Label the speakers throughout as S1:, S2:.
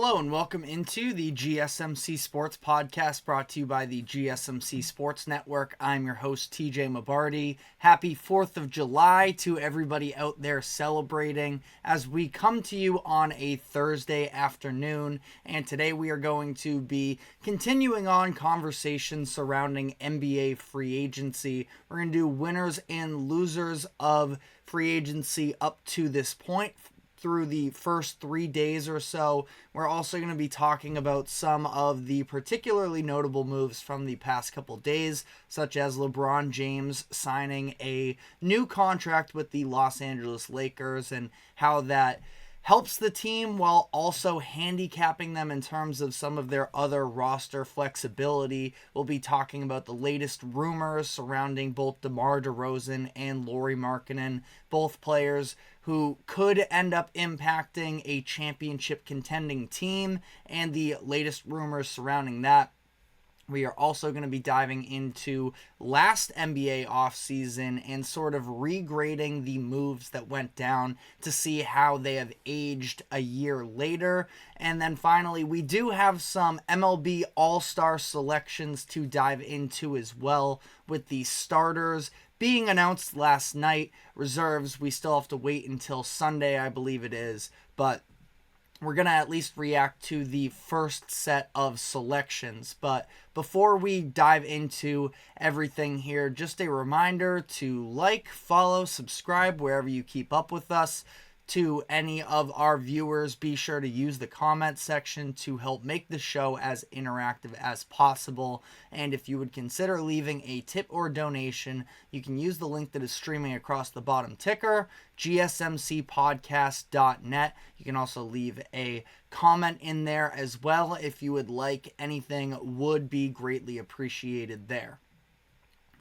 S1: Hello and welcome into the GSMC Sports Podcast brought to you by the GSMC Sports Network. I'm your host, TJ Mabardi. Happy 4th of July to everybody out there celebrating as we come to you on a Thursday afternoon. And today we are going to be continuing on conversations surrounding NBA free agency. We're going to do winners and losers of free agency up to this point through the first 3 days or so. We're also going to be talking about some of the particularly notable moves from the past couple days, such as LeBron James signing a new contract with the Los Angeles Lakers and how that helps the team while also handicapping them in terms of some of their other roster flexibility. We'll be talking about the latest rumors surrounding both DeMar, DeRozan, and Lauri Markkanen, both players who could end up impacting a championship contending team, and the latest rumors surrounding that. We are also going to be diving into last NBA offseason and sort of regrading the moves that went down to see how they have aged a year later. And then finally, we do have some MLB All-Star selections to dive into as well, with the starters being announced last night. Reserves, we still have to wait until Sunday, I believe it is, but we're going to at least react to the first set of selections. But before we dive into everything here, just a reminder to like, follow, subscribe wherever you keep up with us. To any of our viewers, be sure to use the comment section to help make the show as interactive as possible. And if you would consider leaving a tip or donation, you can use the link that is streaming across the bottom ticker, gsmcspodcast.net. You can also leave a comment in there as well if you would like. Anything would be greatly appreciated there.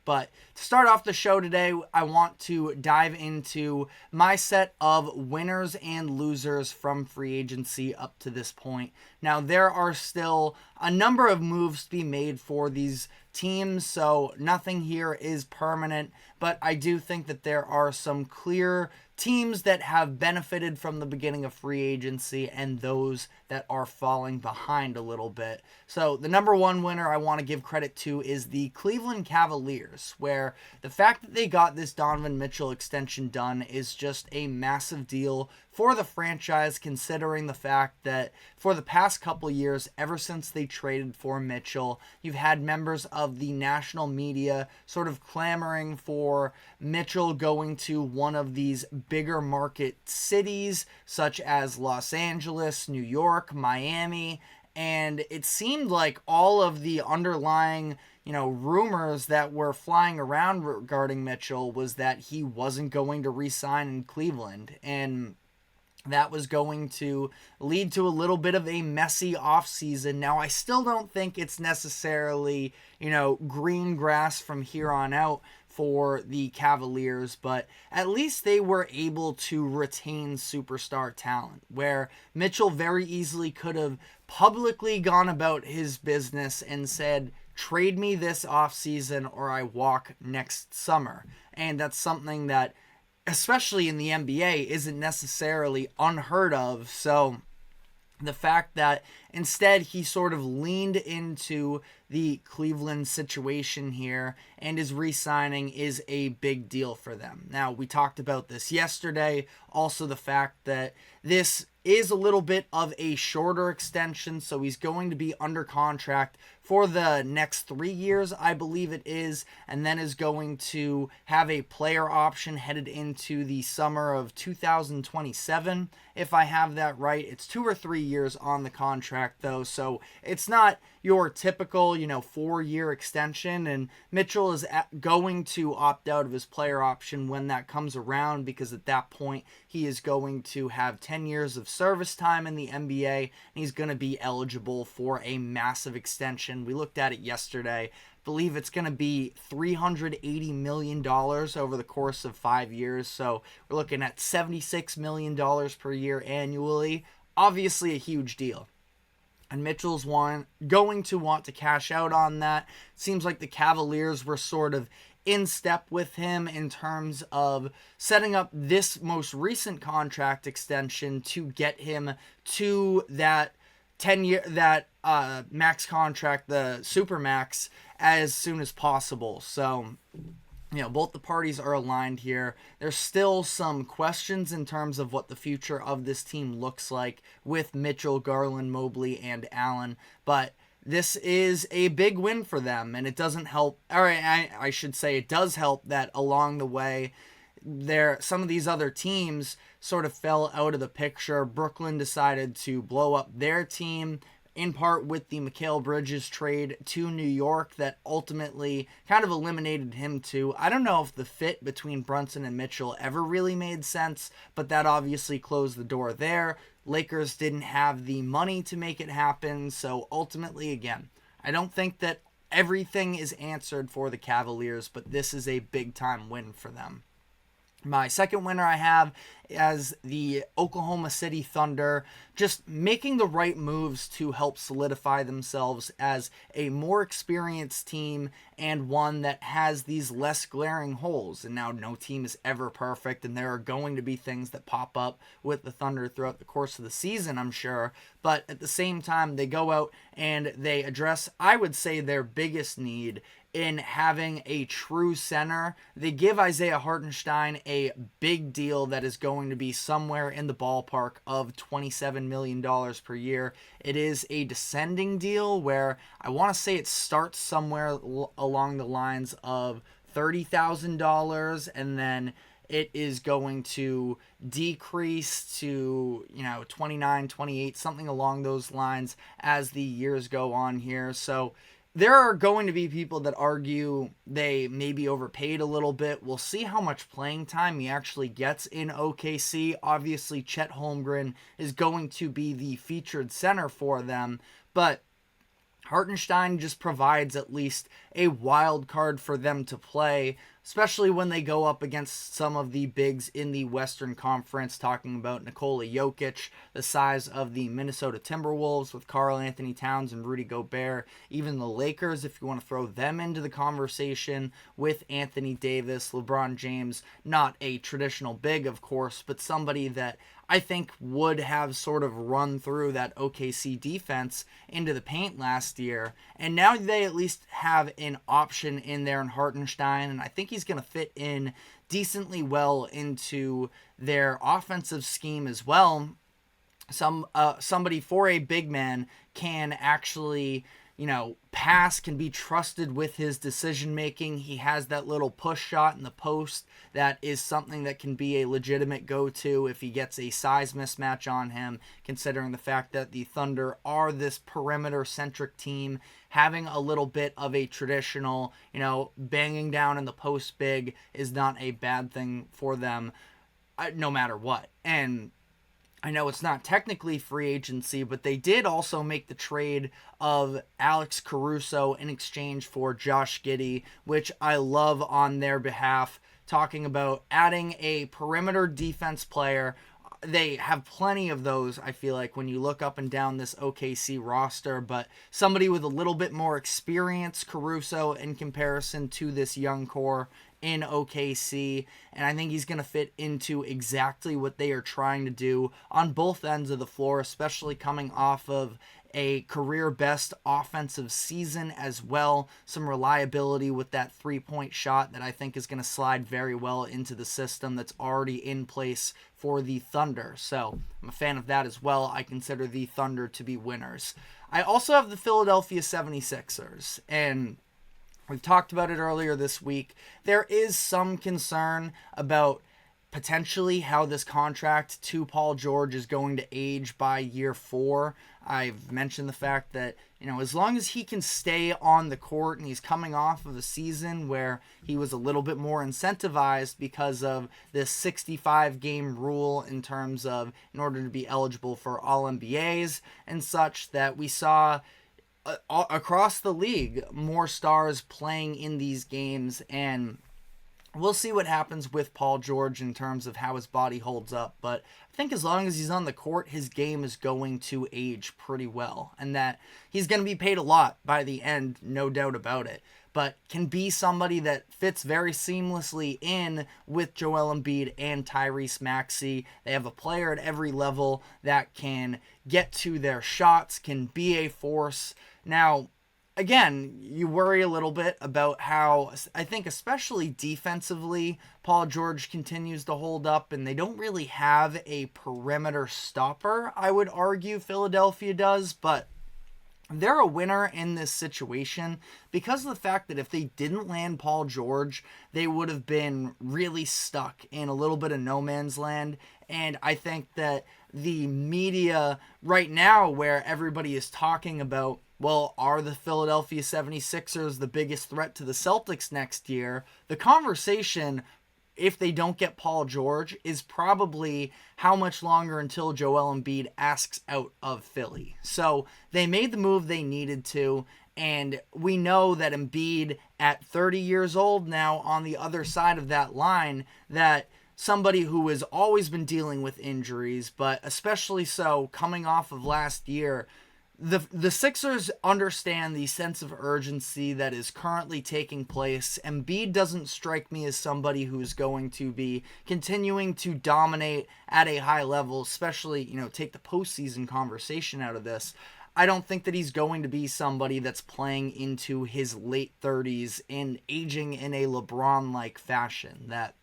S1: But to start off the show today, I want to dive into my set of winners and losers from free agency up to this point. Now, there are still a number of moves to be made for these teams, so nothing here is permanent, but I do think that there are some clear teams that have benefited from the beginning of free agency and those that are falling behind a little bit. So the number one winner I want to give credit to is the Cleveland Cavaliers, where the fact that they got this Donovan Mitchell extension done is just a massive deal for the franchise, considering the fact that for the past couple years, ever since they traded for Mitchell, you've had members of the national media sort of clamoring for Mitchell going to one of these bigger market cities, such as Los Angeles, New York, Miami, and it seemed like all of the underlying rumors that were flying around regarding Mitchell was that he wasn't going to re-sign in Cleveland, and that was going to lead to a little bit of a messy offseason. Now, I still don't think it's necessarily, green grass from here on out for the Cavaliers, but at least they were able to retain superstar talent, where Mitchell very easily could have publicly gone about his business and said, trade me this offseason or I walk next summer. And that's something that, especially in the NBA, isn't necessarily unheard of. So the fact that instead he sort of leaned into the Cleveland situation here and is re-signing is a big deal for them. Now, we talked about this yesterday. Also, the fact that this is a little bit of a shorter extension, so he's going to be under contract for the next 3 years, I believe it is, and then is going to have a player option headed into the summer of 2027, if I have that right. It's 2 or 3 years on the contract, though, so it's not your typical, 4-year extension, and Mitchell is going to opt out of his player option when that comes around, because at that point, he is going to have 10 years of service time in the NBA, and he's going to be eligible for a massive extension. We looked at it yesterday. I believe it's going to be $380 million over the course of 5 years, so we're looking at $76 million per year annually. Obviously a huge deal. And Mitchell's going to want to cash out on that. Seems like the Cavaliers were sort of in step with him in terms of setting up this most recent contract extension to get him to that max contract, the super max, as soon as possible. So, both the parties are aligned here. There's still some questions in terms of what the future of this team looks like with Mitchell, Garland, Mobley, and Allen, but this is a big win for them, and it doesn't help, or I should say it does help that along the way, some of these other teams sort of fell out of the picture. Brooklyn decided to blow up their team, in part with the Mikal Bridges trade to New York that ultimately kind of eliminated him too. I don't know if the fit between Brunson and Mitchell ever really made sense, but that obviously closed the door there. Lakers didn't have the money to make it happen, so ultimately, again, I don't think that everything is answered for the Cavaliers, but this is a big-time win for them. My second winner I have as the Oklahoma City Thunder, just making the right moves to help solidify themselves as a more experienced team and one that has these less glaring holes. And now no team is ever perfect, and there are going to be things that pop up with the Thunder throughout the course of the season, I'm sure. But at the same time, they go out and they address, I would say, their biggest need in having a true center. They give Isaiah Hartenstein a big deal that is going to be somewhere in the ballpark of $27 million per year. It is a descending deal where I want to say it starts somewhere along the lines of $30,000, and then it is going to decrease to, 29, 28, something along those lines as the years go on here. So there are going to be people that argue they maybe overpaid a little bit. We'll see how much playing time he actually gets in OKC. Obviously, Chet Holmgren is going to be the featured center for them, but Hartenstein just provides at least a wild card for them to play, especially when they go up against some of the bigs in the Western Conference, talking about Nikola Jokic, the size of the Minnesota Timberwolves with Karl Anthony Towns and Rudy Gobert, even the Lakers, if you want to throw them into the conversation with Anthony Davis, LeBron James, not a traditional big, of course, but somebody that I think would have sort of run through that OKC defense into the paint last year. And now they at least have an option in there in Hartenstein, and I think he's going to fit in decently well into their offensive scheme as well. Somebody for a big man can actually, pass, can be trusted with his decision making. He has that little push shot in the post that is something that can be a legitimate go-to if he gets a size mismatch on him, considering the fact that the Thunder are this perimeter-centric team. Having a little bit of a traditional, banging down in the post big is not a bad thing for them, no matter what. And I know it's not technically free agency, but they did also make the trade of Alex Caruso in exchange for Josh Giddey, which I love on their behalf, talking about adding a perimeter defense player. They have plenty of those, I feel like, when you look up and down this OKC roster, but somebody with a little bit more experience, Caruso, in comparison to this young core in OKC, and I think he's going to fit into exactly what they are trying to do on both ends of the floor, especially coming off of a career best offensive season as well. Some reliability with that three-point shot that I think is going to slide very well into the system that's already in place for the Thunder. So I'm a fan of that as well. I consider the Thunder to be winners. I also have the Philadelphia 76ers, and we've talked about it earlier this week. There is some concern about potentially how this contract to Paul George is going to age by year 4. I've mentioned the fact that, as long as he can stay on the court, and he's coming off of a season where he was a little bit more incentivized because of this 65-game rule in terms of, in order to be eligible for All-NBAs and such, that we saw across the league more stars playing in these games, and we'll see what happens with Paul George in terms of how his body holds up, but I think as long as he's on the court, his game is going to age pretty well, and that he's going to be paid a lot by the end, no doubt about it. but can be somebody that fits very seamlessly in with Joel Embiid and Tyrese Maxey. They have a player at every level that can get to their shots, can be a force. Now, again, you worry a little bit about how, I think especially defensively, Paul George continues to hold up, and they don't really have a perimeter stopper, I would argue Philadelphia does, but they're a winner in this situation because of the fact that if they didn't land Paul George, they would have been really stuck in a little bit of no man's land. And I think that the media right now, where everybody is talking about, well, are the Philadelphia 76ers the biggest threat to the Celtics next year? The conversation, if they don't get Paul George, is probably how much longer until Joel Embiid asks out of Philly. So they made the move they needed to, and we know that Embiid at 30 years old now on the other side of that line, that somebody who has always been dealing with injuries, but especially so coming off of last year, the Sixers understand the sense of urgency that is currently taking place. Embiid doesn't strike me as somebody who's going to be continuing to dominate at a high level, especially, take the postseason conversation out of this. I don't think that he's going to be somebody that's playing into his late 30s and aging in a LeBron-like fashion, that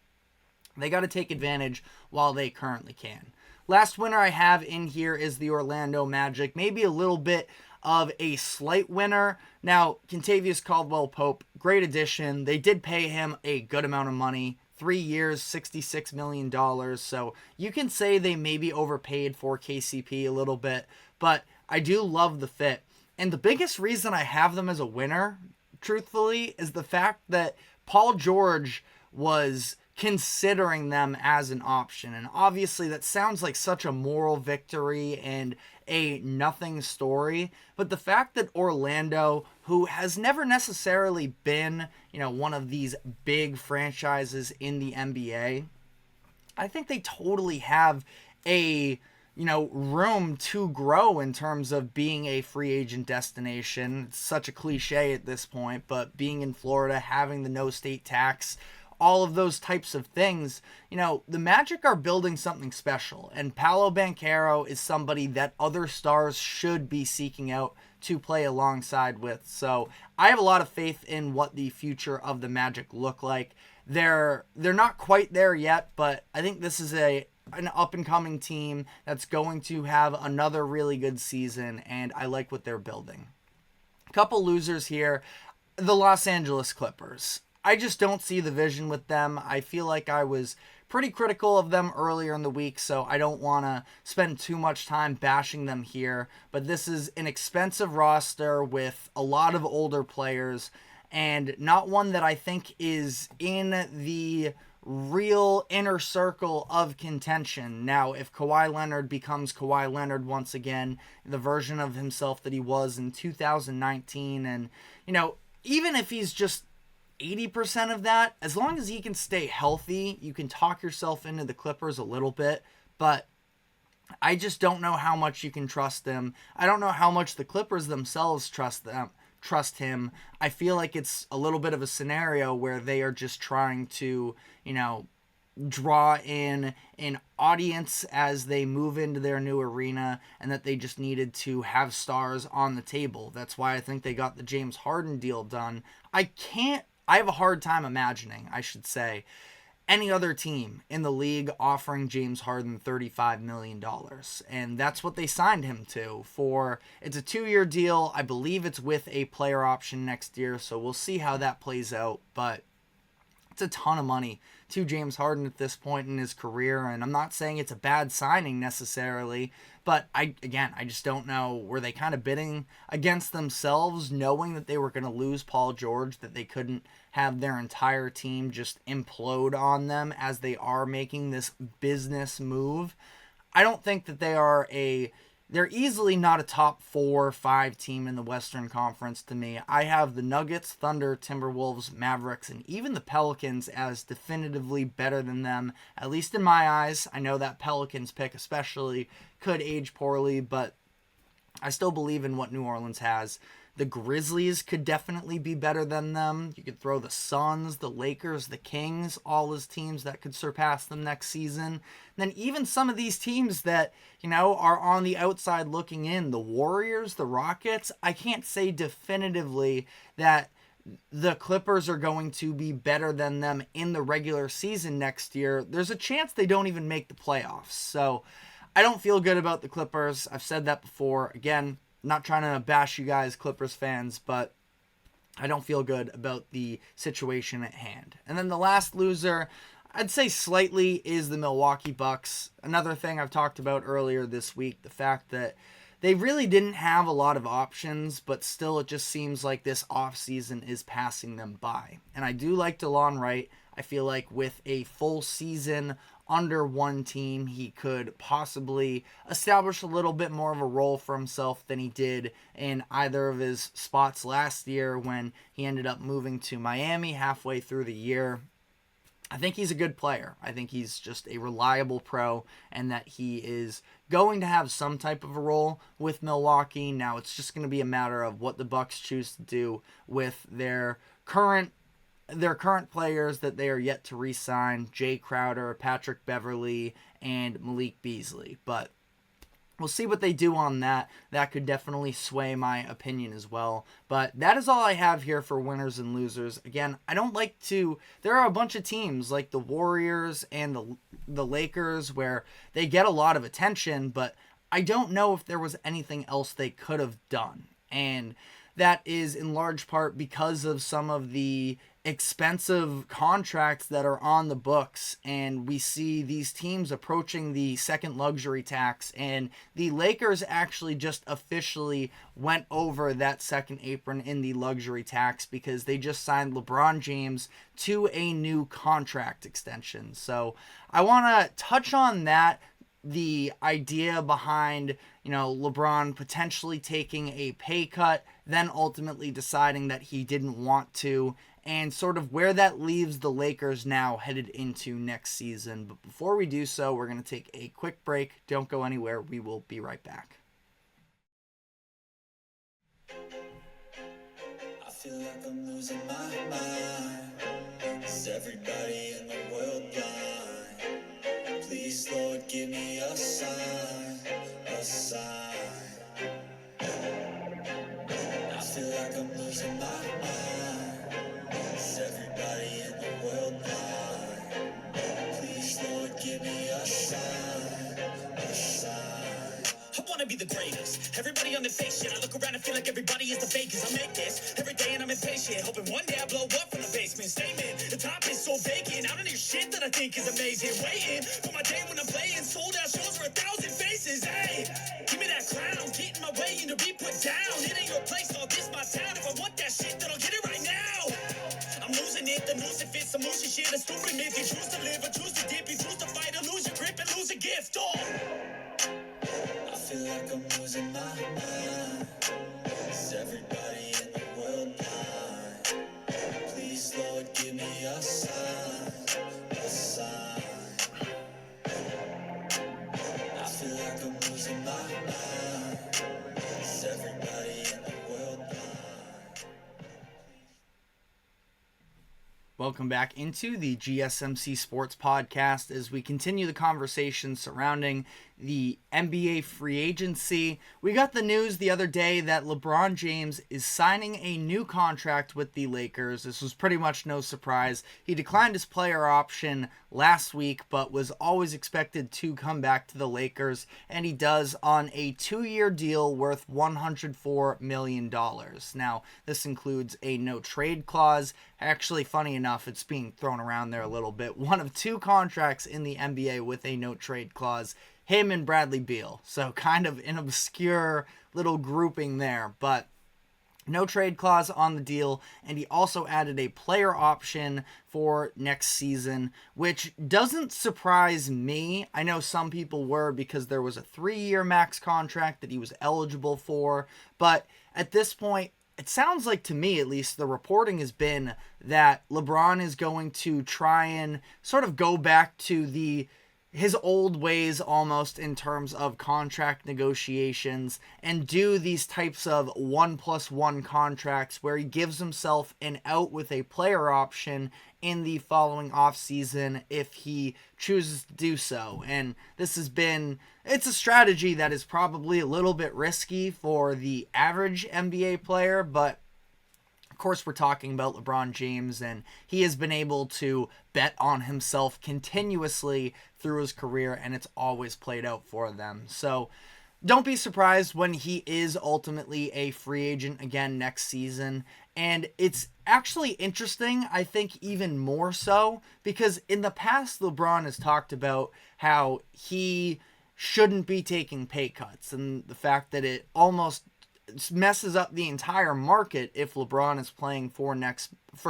S1: they got to take advantage while they currently can. Last winner I have in here is the Orlando Magic. Maybe a little bit of a slight winner. Now, Kentavious Caldwell-Pope, great addition. They did pay him a good amount of money. 3 years, $66 million. So you can say they maybe overpaid for KCP a little bit, but I do love the fit. And the biggest reason I have them as a winner, truthfully, is the fact that Paul George was considering them as an option. And obviously that sounds like such a moral victory and a nothing story, but the fact that Orlando, who has never necessarily been, one of these big franchises in the NBA, I think they totally have a room to grow in terms of being a free agent destination. It's such a cliche at this point, but being in Florida, having the no state tax, all of those types of things, the Magic are building something special, and Paolo Banchero is somebody that other stars should be seeking out to play alongside with. So I have a lot of faith in what the future of the Magic look like. They're not quite there yet, but I think this is an up-and-coming team that's going to have another really good season, and I like what they're building. A couple losers here. The Los Angeles Clippers. I just don't see the vision with them. I feel like I was pretty critical of them earlier in the week, so I don't want to spend too much time bashing them here. But this is an expensive roster with a lot of older players, and not one that I think is in the real inner circle of contention. Now, if Kawhi Leonard becomes Kawhi Leonard once again, the version of himself that he was in 2019, and, even if he's just 80% of that, as long as he can stay healthy, you can talk yourself into the Clippers a little bit, but I just don't know how much you can trust them. I don't know how much the Clippers themselves trust him. I feel like it's a little bit of a scenario where they are just trying to, draw in an audience as they move into their new arena, and that they just needed to have stars on the table. That's why I think they got the James Harden deal done. I have a hard time imagining, I should say, any other team in the league offering James Harden $35 million. And that's what they signed him to for. It's a 2-year deal. I believe it's with a player option next year, so we'll see how that plays out. But it's a ton of money to James Harden at this point in his career, and I'm not saying it's a bad signing necessarily, but I just don't know. Were they kind of bidding against themselves, knowing that they were going to lose Paul George, that they couldn't have their entire team just implode on them as they are making this business move? I don't think that they're easily not a top 4 or 5 team in the Western Conference to me. I have the Nuggets, Thunder, Timberwolves, Mavericks, and even the Pelicans as definitively better than them, at least in my eyes. I know that Pelicans pick especially could age poorly, but I still believe in what New Orleans has. The Grizzlies could definitely be better than them. You could throw the Suns, the Lakers, the Kings, all as teams that could surpass them next season. And then even some of these teams that, are on the outside looking in, the Warriors, the Rockets, I can't say definitively that the Clippers are going to be better than them in the regular season next year. There's a chance they don't even make the playoffs. So I don't feel good about the Clippers. I've said that before. Again, not trying to bash you guys, Clippers fans, but I don't feel good about the situation at hand. And then the last loser, I'd say slightly, is the Milwaukee Bucks. Another thing I've talked about earlier this week, the fact that they really didn't have a lot of options, but still it just seems like this offseason is passing them by. And I do like DeLon Wright. I feel like with a full season under one team, he could possibly establish a little bit more of a role for himself than he did in either of his spots last year when he ended up moving to Miami halfway through the year. I think he's a good player. I think he's just a reliable pro and that he is going to have some type of a role with Milwaukee. Now it's just going to be a matter of what the Bucks choose to do with their current players that they are yet to re-sign, Jay Crowder, Patrick Beverley, and Malik Beasley. But we'll see what they do on that. That could definitely sway my opinion as well. But that is all I have here for winners and losers. Again, I don't like to... There are a bunch of teams like the Warriors and the Lakers where they get a lot of attention, but I don't know if there was anything else they could have done. And that is in large part because of some of the expensive contracts that are on the books, and we see these teams approaching the second luxury tax, and the Lakers actually just officially went over that second apron in the luxury tax because they just signed LeBron James to a new contract extension. So I want to touch on that, the idea behind, LeBron potentially taking a pay cut, then ultimately deciding that he didn't want to, and sort of where that leaves the Lakers now headed into next season. But before we do so, we're going to take a quick break. Don't go anywhere. We will be right back.
S2: I feel like I'm losing my mind. Is everybody in the world blind? Please, Lord, give me a sign, a sign. I feel like I'm losing my mind. Is everybody in the world blind? Please, Lord, give me a sign, a sign. I wanna be the greatest. Everybody on the fake shit. I look around and feel like everybody is the fakest. I make this every day and I'm impatient, hoping one day I blow up from the basement. Statement, the top is so vacant. I don't hear shit that I think is amazing. Waiting for my day when I'm playing sold out shows for 1,000 faces. Hey, give me that crown, get in my way and to be put down. It ain't your place, all this my town. If I want that shit, then I'll get it right now. I'm losing it, the noose it fits, some motion shit, a stupid myth. You choose to live or choose to dip, you choose to fight or lose your grip and lose a gift. I feel like I'm losing my mind. Is everybody in the world blind? Please, Lord, give me a sign, a sign. I feel like I'm losing my mind. Is everybody in the world blind?
S1: Welcome back into the GSMC Sports Podcast as we continue the conversation surrounding the NBA free agency. We got the news the other day that LeBron James is signing a new contract with the Lakers. This was pretty much no surprise. He declined his player option last week, but was always expected to come back to the Lakers, and he does on a 2-year deal worth $104 million. Now, this includes a no-trade clause. Actually, funny enough, it's being thrown around there a little bit. One of 2 contracts in the NBA with a no-trade clause. Him and Bradley Beal. So kind of an obscure little grouping there, but no trade clause on the deal, and he also added a player option for next season, which doesn't surprise me. I know some people were because there was a 3-year max contract that he was eligible for, but at this point, it sounds like, to me at least, the reporting has been that LeBron is going to try and sort of go back to the his old ways almost in terms of contract negotiations and do these types of 1+1 contracts where he gives himself an out with a player option in the following offseason if he chooses to do so. And it's a strategy that is probably a little bit risky for the average NBA player, but of course, we're talking about LeBron James, and he has been able to bet on himself continuously through his career, and it's always played out for them. So don't be surprised when he is ultimately a free agent again next season. And it's actually interesting, I think even more so, because in the past, LeBron has talked about how he shouldn't be taking pay cuts, and the fact that it almost messes up the entire market if LeBron is playing for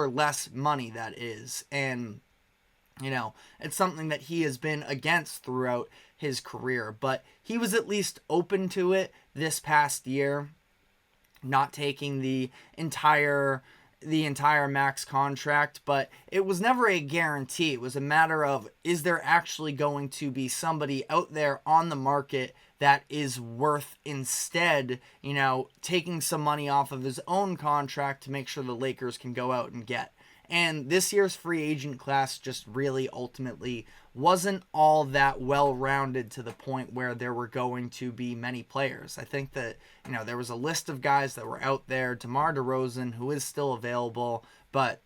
S1: less money, that is. And it's something that he has been against throughout his career, but he was at least open to it this past year, not taking the entire max contract, but it was never a guarantee. It was a matter of, is there actually going to be somebody out there on the market that is worth instead, taking some money off of his own contract to make sure the Lakers can go out and get. And this year's free agent class just really ultimately wasn't all that well-rounded to the point where there were going to be many players. I think that, there was a list of guys that were out there. DeMar DeRozan, who is still available, but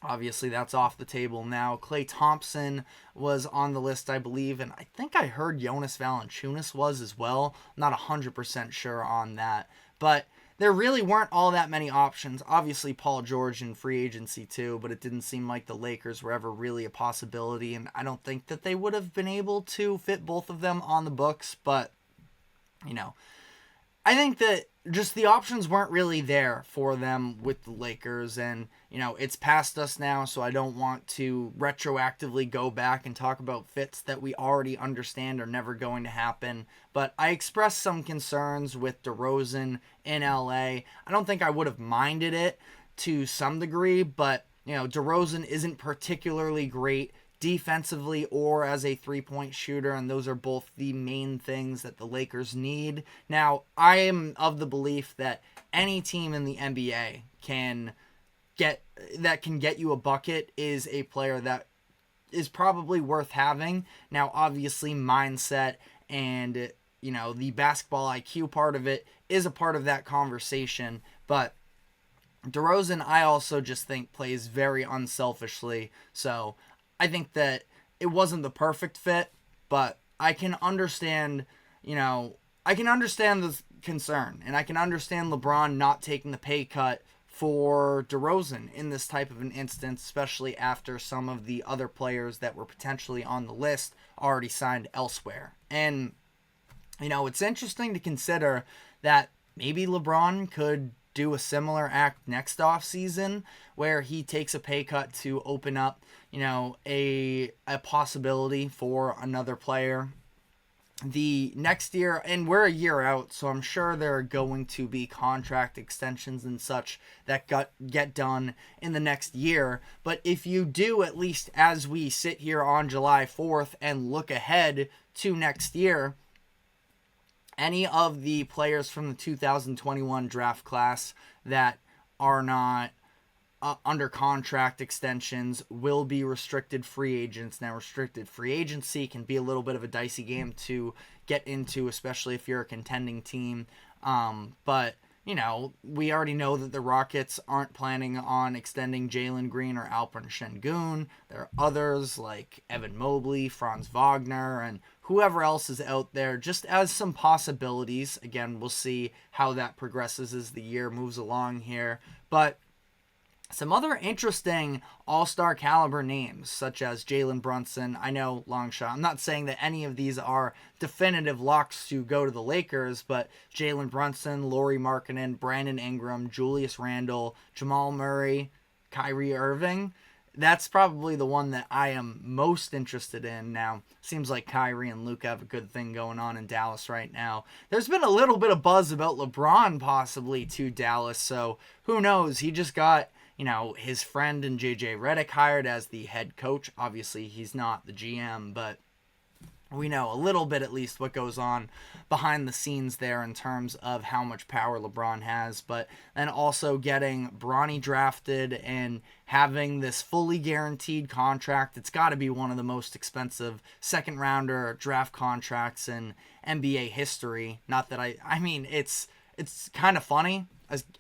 S1: obviously that's off the table now. Klay Thompson was on the list, I believe, and I think I heard Jonas Valanciunas was as well. I'm not 100% sure on that, but there really weren't all that many options. Obviously, Paul George in free agency too, but it didn't seem like the Lakers were ever really a possibility, and I don't think that they would have been able to fit both of them on the books, but, I think that just the options weren't really there for them with the Lakers, and, it's past us now, so I don't want to retroactively go back and talk about fits that we already understand are never going to happen, but I expressed some concerns with DeRozan in LA. I don't think I would have minded it to some degree, but, DeRozan isn't particularly great defensively or as a three-point shooter, and those are both the main things that the Lakers need. Now, I am of the belief that any team in the NBA can get you a bucket is a player that is probably worth having. Now, obviously, mindset and, the basketball IQ part of it is a part of that conversation, but DeRozan, I also just think plays very unselfishly, so I think that it wasn't the perfect fit, but I can understand, the concern, and I can understand LeBron not taking the pay cut for DeRozan in this type of an instance, especially after some of the other players that were potentially on the list already signed elsewhere. And, it's interesting to consider that maybe LeBron could do a similar act next offseason where he takes a pay cut to open up, a possibility for another player the next year. And we're a year out, so I'm sure there are going to be contract extensions and such that get done in the next year. But if you do, at least as we sit here on July 4th and look ahead to next year, any of the players from the 2021 draft class that are not under contract extensions will be restricted free agents. Now, restricted free agency can be a little bit of a dicey game to get into, especially if you're a contending team. But, we already know that the Rockets aren't planning on extending Jalen Green or Alperen Şengün. There are others like Evan Mobley, Franz Wagner, and whoever else is out there, just as some possibilities. Again, we'll see how that progresses as the year moves along here. But some other interesting all-star caliber names, such as Jalen Brunson. I know, long shot. I'm not saying that any of these are definitive locks to go to the Lakers, but Jalen Brunson, Lauri Markkanen, Brandon Ingram, Julius Randle, Jamal Murray, Kyrie Irving. That's probably the one that I am most interested in now. Seems like Kyrie and Luka have a good thing going on in Dallas right now. There's been a little bit of buzz about LeBron possibly to Dallas, so who knows? He just got his friend and JJ Redick hired as the head coach. Obviously, he's not the GM, but we know a little bit at least what goes on behind the scenes there in terms of how much power LeBron has, but then also getting Bronny drafted and having this fully guaranteed contract. It's got to be one of the most expensive second rounder draft contracts in NBA history. Not that I mean, it's kind of funny,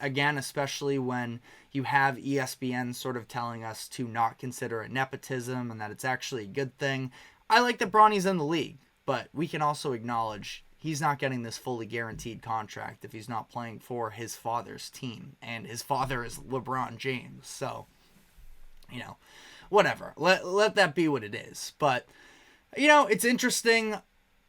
S1: again, especially when you have ESPN sort of telling us to not consider it nepotism and that it's actually a good thing. I like that Bronny's in the league, but we can also acknowledge he's not getting this fully guaranteed contract if he's not playing for his father's team, and his father is LeBron James. So, whatever. Let that be what it is. But, it's interesting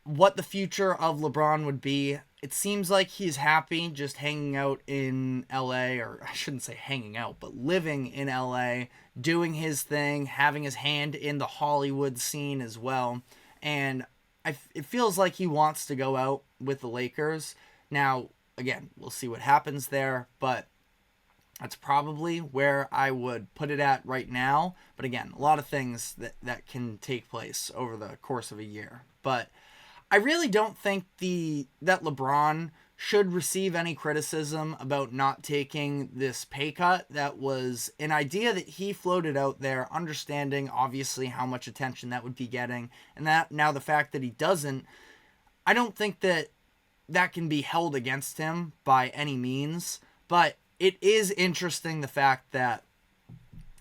S1: what the future of LeBron would be. It seems like he's happy just hanging out in LA, or I shouldn't say hanging out, but living in LA, doing his thing, having his hand in the Hollywood scene as well. And it feels like he wants to go out with the Lakers. Now, again, we'll see what happens there, but that's probably where I would put it at right now. But again, a lot of things that can take place over the course of a year. But I really don't think that LeBron should receive any criticism about not taking this pay cut. That was an idea that he floated out there, understanding obviously how much attention that would be getting, and that now the fact that he doesn't, I don't think that can be held against him by any means. But it is interesting the fact that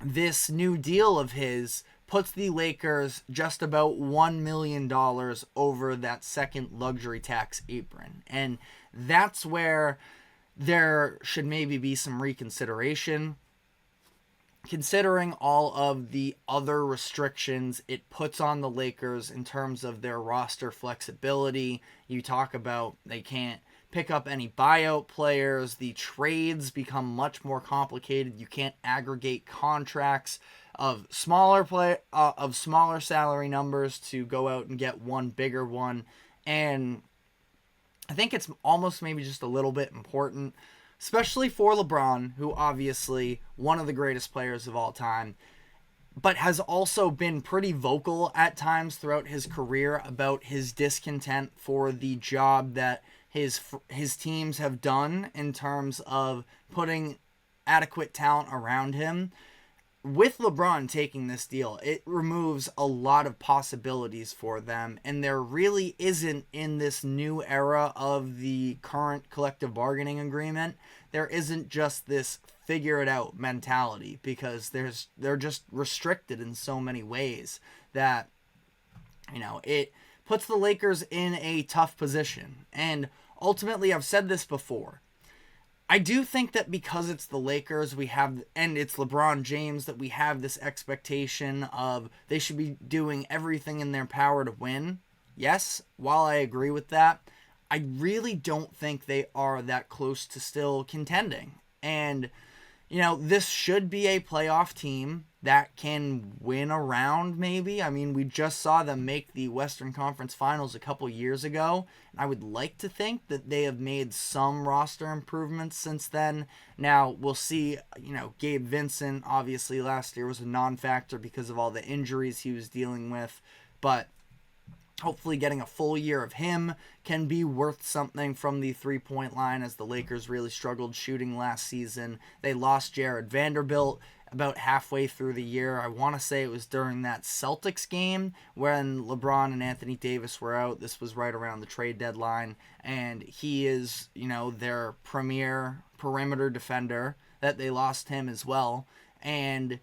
S1: this new deal of his puts the Lakers just about $1 million over that second luxury tax apron. And that's where there should maybe be some reconsideration, considering all of the other restrictions it puts on the Lakers in terms of their roster flexibility. You talk about they can't pick up any buyout players. The trades become much more complicated. You can't aggregate contracts of smaller salary numbers to go out and get one bigger one. And I think it's almost maybe just a little bit important, especially for LeBron, who obviously one of the greatest players of all time, but has also been pretty vocal at times throughout his career about his discontent for the job that his teams have done in terms of putting adequate talent around him. With LeBron taking this deal, it removes a lot of possibilities for them, and there really isn't, in this new era of the current collective bargaining agreement, there isn't just this figure it out mentality, because they're just restricted in so many ways that it puts the Lakers in a tough position. And ultimately, I've said this before, I do think that because it's the Lakers, and it's LeBron James, that we have this expectation of they should be doing everything in their power to win. Yes, while I agree with that, I really don't think they are that close to still contending. And, this should be a playoff team that can win around, maybe. I mean, we just saw them make the Western Conference Finals a couple years ago. And I would like to think that they have made some roster improvements since then. Now, we'll see, Gabe Vincent, obviously, last year was a non-factor because of all the injuries he was dealing with. But hopefully getting a full year of him can be worth something from the three-point line, as the Lakers really struggled shooting last season. They lost Jared Vanderbilt about halfway through the year. I want to say it was during that Celtics game when LeBron and Anthony Davis were out. This was right around the trade deadline, and he is, their premier perimeter defender, that they lost him as well. And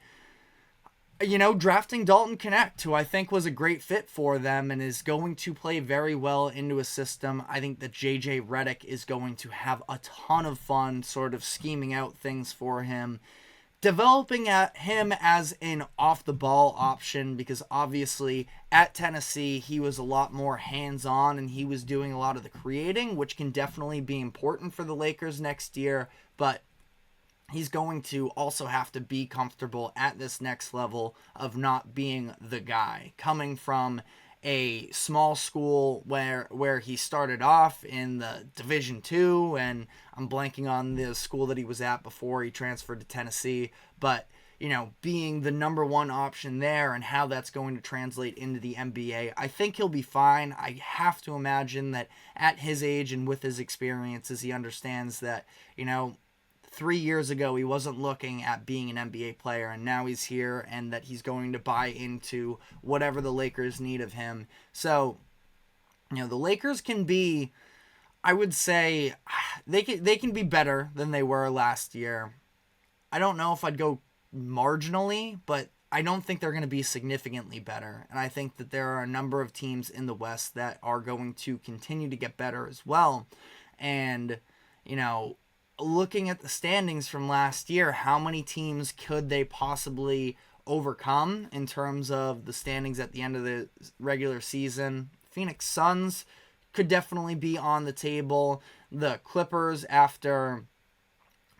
S1: drafting Dalton Knecht, who I think was a great fit for them and is going to play very well into a system. I think that JJ Redick is going to have a ton of fun sort of scheming out things for him, developing him as an off-the-ball option, because obviously at Tennessee he was a lot more hands-on and he was doing a lot of the creating, which can definitely be important for the Lakers next year, but he's going to also have to be comfortable at this next level of not being the guy. Coming from a small school where he started off in the Division II, and I'm blanking on the school that he was at before he transferred to Tennessee, but being the number one option there and how that's going to translate into the NBA. I think he'll be fine. I have to imagine that at his age and with his experiences, he understands that, 3 years ago he wasn't looking at being an NBA player, and now he's here, and that he's going to buy into whatever the Lakers need of him. So, the Lakers can be, I would say, they can be better than they were last year. I don't know if I'd go marginally, but I don't think they're going to be significantly better. And I think that there are a number of teams in the West that are going to continue to get better as well. And, looking at the standings from last year, how many teams could they possibly overcome in terms of the standings at the end of the regular season? Phoenix Suns could definitely be on the table. The Clippers, after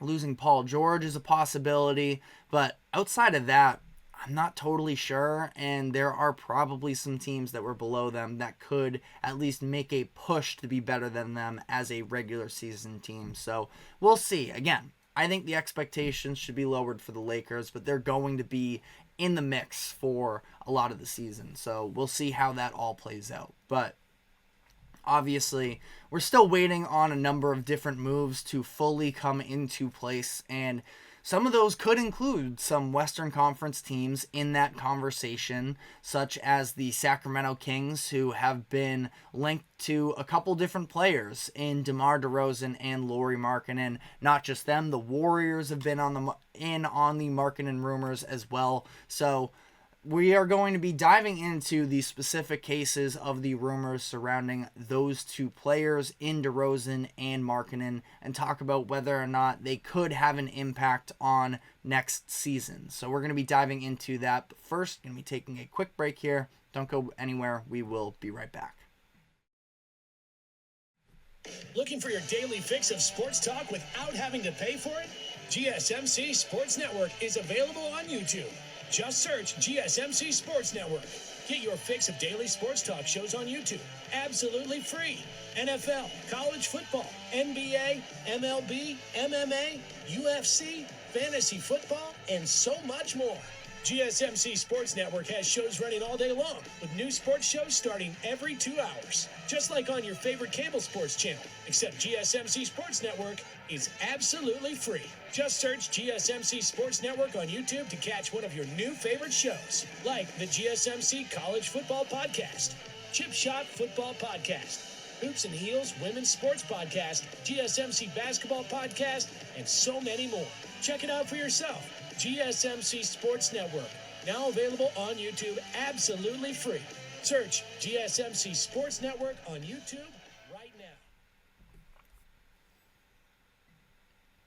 S1: losing Paul George, is a possibility. But outside of that, I'm not totally sure. And there are probably some teams that were below them that could at least make a push to be better than them as a regular season team. So we'll see. Again, I think the expectations should be lowered for the Lakers, but they're going to be in the mix for a lot of the season. So we'll see how that all plays out. But obviously, we're still waiting on a number of different moves to fully come into place, and some of those could include some Western Conference teams in that conversation, such as the Sacramento Kings, who have been linked to a couple different players in DeMar DeRozan and Lauri Markkanen. Not just them, the Warriors have been on the Markkanen rumors as well. So we are going to be diving into the specific cases of the rumors surrounding those two players in DeRozan and Markkanen, and talk about whether or not they could have an impact on next season. So we're going to be diving into that. But first, going to be taking a quick break here. Don't go anywhere. We will be right back.
S3: Looking for your daily fix of sports talk without having to pay for it? GSMC Sports Network is available on YouTube. Just search GSMC Sports Network. Get your fix of daily sports talk shows on YouTube. Absolutely free. NFL, college football, NBA, MLB, MMA, UFC, fantasy football, and so much more. GSMC Sports Network has shows running all day long, with new sports shows starting every 2 hours. Just like on your favorite cable sports channel, except GSMC Sports Network is absolutely free. Just search GSMC Sports Network on YouTube to catch one of your new favorite shows, like the GSMC College Football Podcast, Chip Shot Football Podcast, Hoops and Heels Women's Sports Podcast, GSMC Basketball Podcast, and so many more. Check it out for yourself. GSMC Sports Network, now available on YouTube absolutely free. Search GSMC Sports Network on YouTube right now.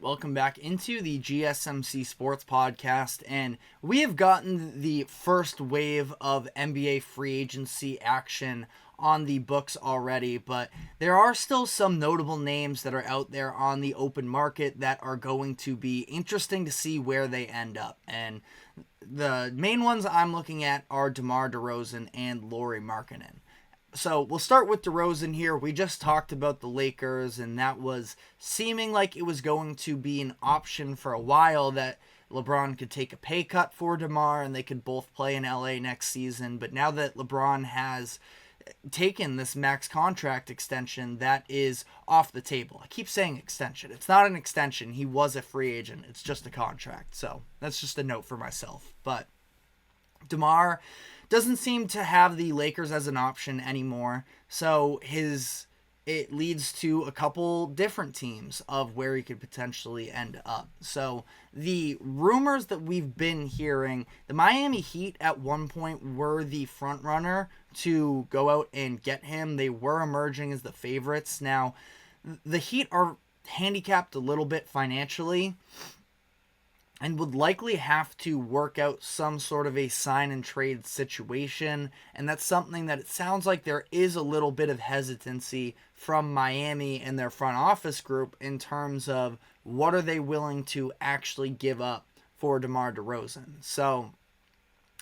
S1: Welcome back into the GSMC Sports Podcast, and we have gotten the first wave of NBA free agency action on the books already, but there are still some notable names that are out there on the open market that are going to be interesting to see where they end up. And the main ones I'm looking at are DeMar DeRozan and Lauri Markkanen. So we'll start with DeRozan here. We just talked about the Lakers, and that was seeming like it was going to be an option for a while, that LeBron could take a pay cut for DeMar and they could both play in LA next season. But now that LeBron has taken this max contract extension, that is off the table. I keep saying extension. It's not an extension. He was a free agent. It's just a contract. So that's just a note for myself. But DeMar doesn't seem to have the Lakers as an option anymore. So it leads to a couple different teams of where he could potentially end up. So the rumors that we've been hearing, the Miami Heat at one point were the front runner to go out and get him. They were emerging as the favorites. Now, the Heat are handicapped a little bit financially and would likely have to work out some sort of a sign and trade situation. And that's something that it sounds like there is a little bit of hesitancy from Miami and their front office group in terms of what are they willing to actually give up for DeMar DeRozan. So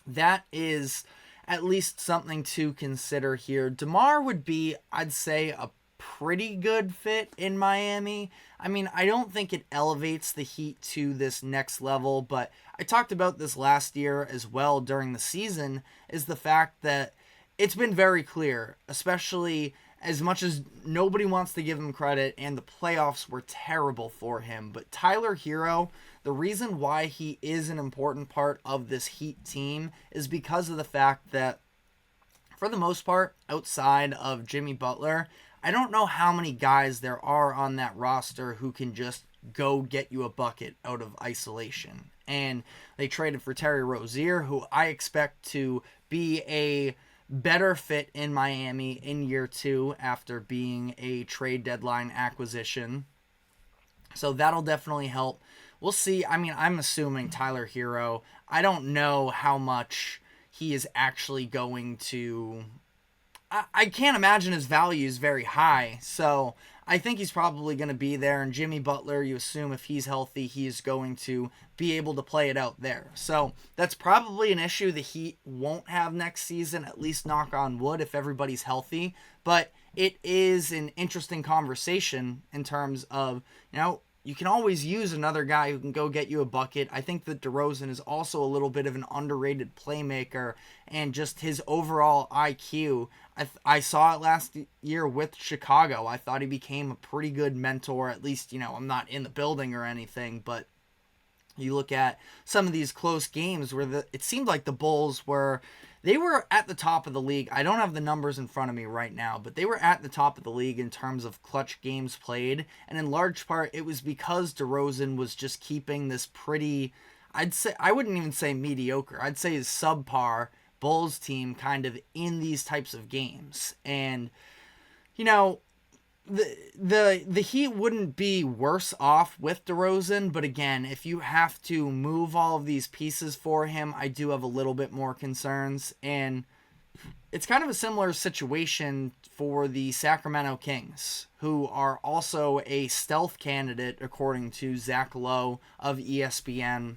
S1: that is at least something to consider here. DeMar would be, I'd say, a pretty good fit in Miami. I mean, I don't think it elevates the Heat to this next level, but I talked about this last year as well during the season, is the fact that it's been very clear, especially as much as nobody wants to give him credit, and the playoffs were terrible for him, but Tyler Hero, the reason why he is an important part of this Heat team is because of the fact that, for the most part, outside of Jimmy Butler, I don't know how many guys there are on that roster who can just go get you a bucket out of isolation. And they traded for Terry Rozier, who I expect to be a better fit in Miami in year 2 after being a trade deadline acquisition. So that'll definitely help. We'll see. I mean, I'm assuming Tyler Hero, I don't know how much he is actually going to... I can't imagine his value is very high, so I think he's probably going to be there. And Jimmy Butler, you assume if he's healthy, he's going to be able to play it out there. So that's probably an issue the Heat won't have next season, at least knock on wood, if everybody's healthy. But it is an interesting conversation in terms of, you can always use another guy who can go get you a bucket. I think that DeRozan is also a little bit of an underrated playmaker, and just his overall IQ. I saw it last year with Chicago. I thought he became a pretty good mentor. At least, I'm not in the building or anything, but you look at some of these close games where it seemed like the Bulls were at the top of the league. I don't have the numbers in front of me right now, but they were at the top of the league in terms of clutch games played. And in large part, it was because DeRozan was just keeping this pretty, I wouldn't even say mediocre. I'd say his subpar Bulls team kind of in these types of games. And, the Heat wouldn't be worse off with DeRozan, but again, if you have to move all of these pieces for him, I do have a little bit more concerns. And it's kind of a similar situation for the Sacramento Kings, who are also a stealth candidate according to Zach Lowe of ESPN,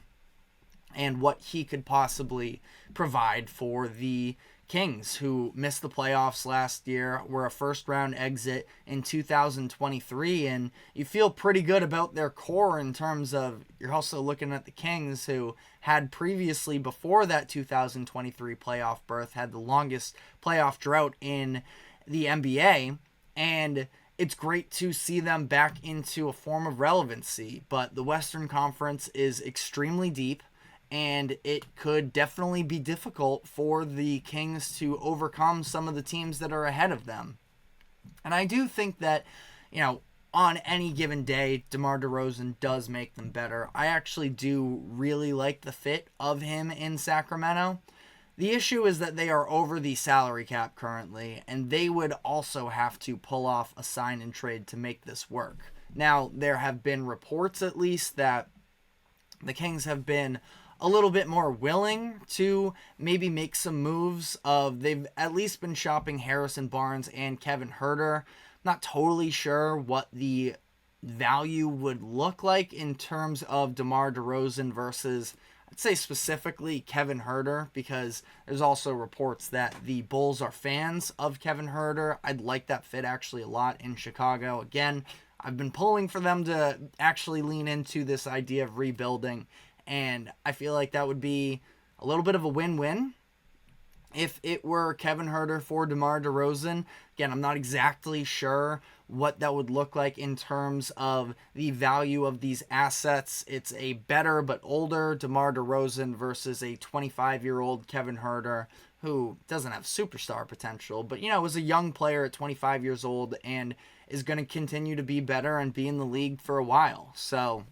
S1: and what he could possibly provide for the Kings, who missed the playoffs last year, were a first-round exit in 2023, and you feel pretty good about their core in terms of, you're also looking at the Kings, who had previously, before that 2023 playoff berth, had the longest playoff drought in the NBA, and it's great to see them back into a form of relevancy, but the Western Conference is extremely deep, and it could definitely be difficult for the Kings to overcome some of the teams that are ahead of them. And I do think that, on any given day, DeMar DeRozan does make them better. I actually do really like the fit of him in Sacramento. The issue is that they are over the salary cap currently, and they would also have to pull off a sign and trade to make this work. Now, there have been reports, at least, that the Kings have been a little bit more willing to maybe make some moves. They've at least been shopping Harrison Barnes and Kevin Huerter. Not totally sure what the value would look like in terms of DeMar DeRozan versus, I'd say specifically Kevin Huerter, because there's also reports that the Bulls are fans of Kevin Huerter. I'd like that fit actually a lot in Chicago. Again, I've been pulling for them to actually lean into this idea of rebuilding, and I feel like that would be a little bit of a win-win if it were Kevin Huerter for DeMar DeRozan. Again, I'm not exactly sure what that would look like in terms of the value of these assets. It's a better but older DeMar DeRozan versus a 25-year-old Kevin Huerter who doesn't have superstar potential, but, is a young player at 25 years old and is going to continue to be better and be in the league for a while. So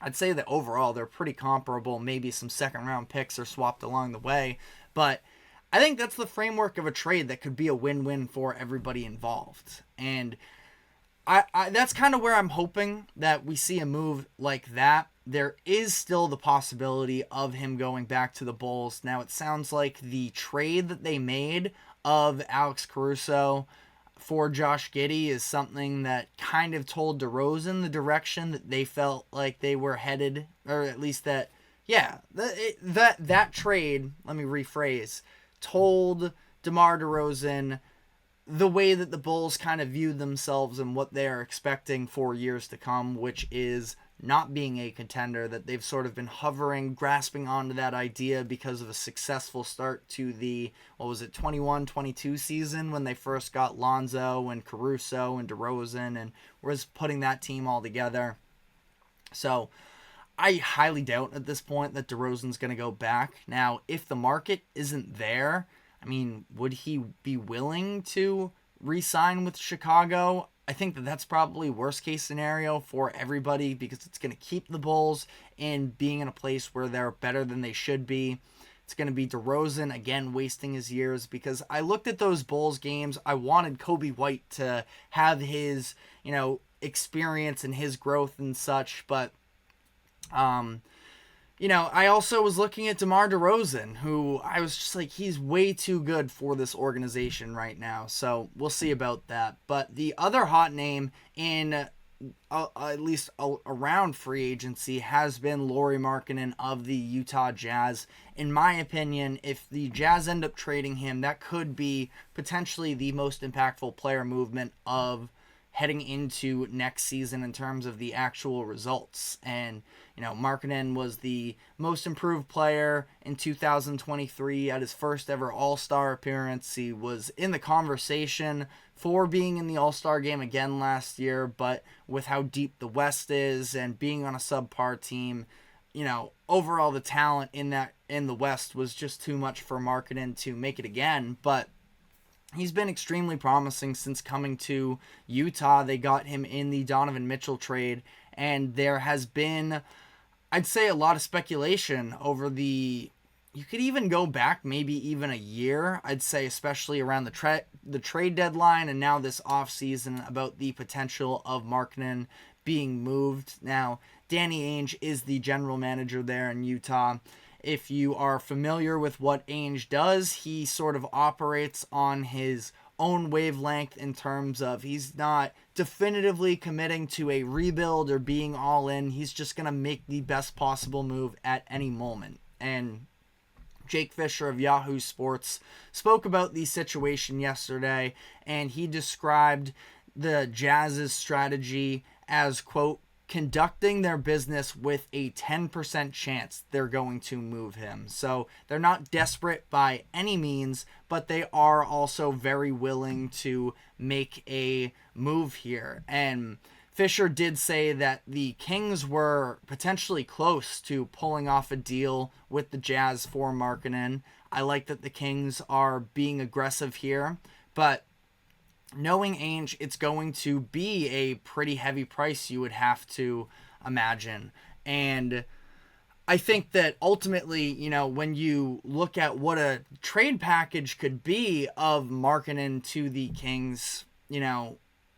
S1: I'd say that overall they're pretty comparable. Maybe some second-round picks are swapped along the way, but I think that's the framework of a trade that could be a win-win for everybody involved. And I that's kind of where I'm hoping that we see a move like that. There is still the possibility of him going back to the Bulls. Now, it sounds like the trade that they made of Alex Caruso for Josh Giddey is something that kind of told DeRozan the direction that they felt like they were headed, or at least that trade, let me rephrase, told DeMar DeRozan the way that the Bulls kind of view themselves and what they're expecting for years to come, which is not being a contender, that they've sort of been hovering, grasping onto that idea because of a successful start to the, 21-22 season when they first got Lonzo and Caruso and DeRozan and was putting that team all together. So I highly doubt at this point that DeRozan's going to go back. Now, if the market isn't there, I mean, would he be willing to re-sign with Chicago? I think that that's probably worst case scenario for everybody because it's going to keep the Bulls in being in a place where they're better than they should be. It's going to be DeRozan, again, wasting his years because I looked at those Bulls games. I wanted Kobe White to have his, experience and his growth and such, but I also was looking at DeMar DeRozan, who I was just like, he's way too good for this organization right now. So we'll see about that. But the other hot name in at least around free agency has been Lauri Markkanen of the Utah Jazz. In my opinion, if the Jazz end up trading him, that could be potentially the most impactful player movement of heading into next season in terms of the actual results. And Markkanen was the most improved player in 2023 at his first ever All-Star appearance. He was in the conversation for being in the All-Star game again last year, but with how deep the West is and being on a subpar team, overall the talent in the West was just too much for Markkanen to make it again. But he's been extremely promising since coming to Utah. They got him in the Donovan Mitchell trade, and there has been, I'd say, a lot of speculation over you could even go back maybe even a year, I'd say, especially around the trade deadline and now this offseason about the potential of Markkanen being moved. Now, Danny Ainge is the general manager there in Utah. If you are familiar with what Ainge does, he sort of operates on his own wavelength in terms of he's not definitively committing to a rebuild or being all in. He's just going to make the best possible move at any moment. And Jake Fisher of Yahoo Sports spoke about the situation yesterday, and he described the Jazz's strategy as, quote, conducting their business with a 10% chance they're going to move him. So they're not desperate by any means, but they are also very willing to make a move here. And Fisher did say that the Kings were potentially close to pulling off a deal with the Jazz for Markkanen. I like that the Kings are being aggressive here, but knowing Ainge, it's going to be a pretty heavy price, you would have to imagine. And I think that ultimately, when you look at what a trade package could be of Markkanen to the Kings,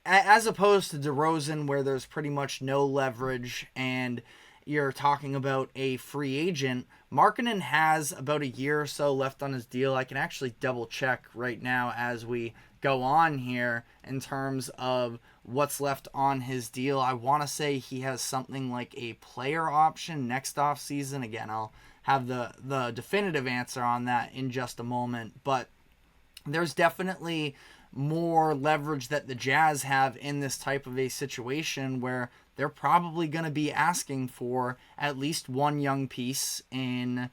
S1: as opposed to DeRozan, where there's pretty much no leverage and you're talking about a free agent, Markkanen has about a year or so left on his deal. I can actually double check right now as we go on here in terms of what's left on his deal. I want to say he has something like a player option next offseason. Again, I'll have the definitive answer on that in just a moment, but there's definitely more leverage that the Jazz have in this type of a situation where they're probably going to be asking for at least one young piece in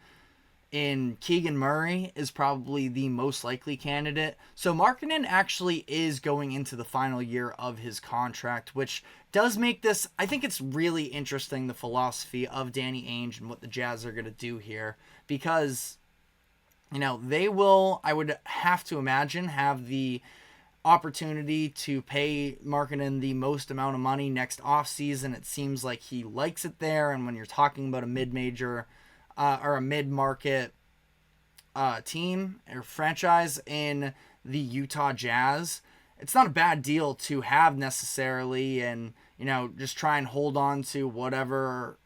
S1: Keegan Murray is probably the most likely candidate. So Markkanen actually is going into the final year of his contract, which does make this, I think it's really interesting, the philosophy of Danny Ainge and what the Jazz are going to do here, because, they will, I would have to imagine, have the opportunity to pay Markkanen the most amount of money next offseason. It seems like he likes it there, and when you're talking about a mid-major or a mid-market team or franchise in the Utah Jazz, it's not a bad deal to have necessarily, and just try and hold on to whatever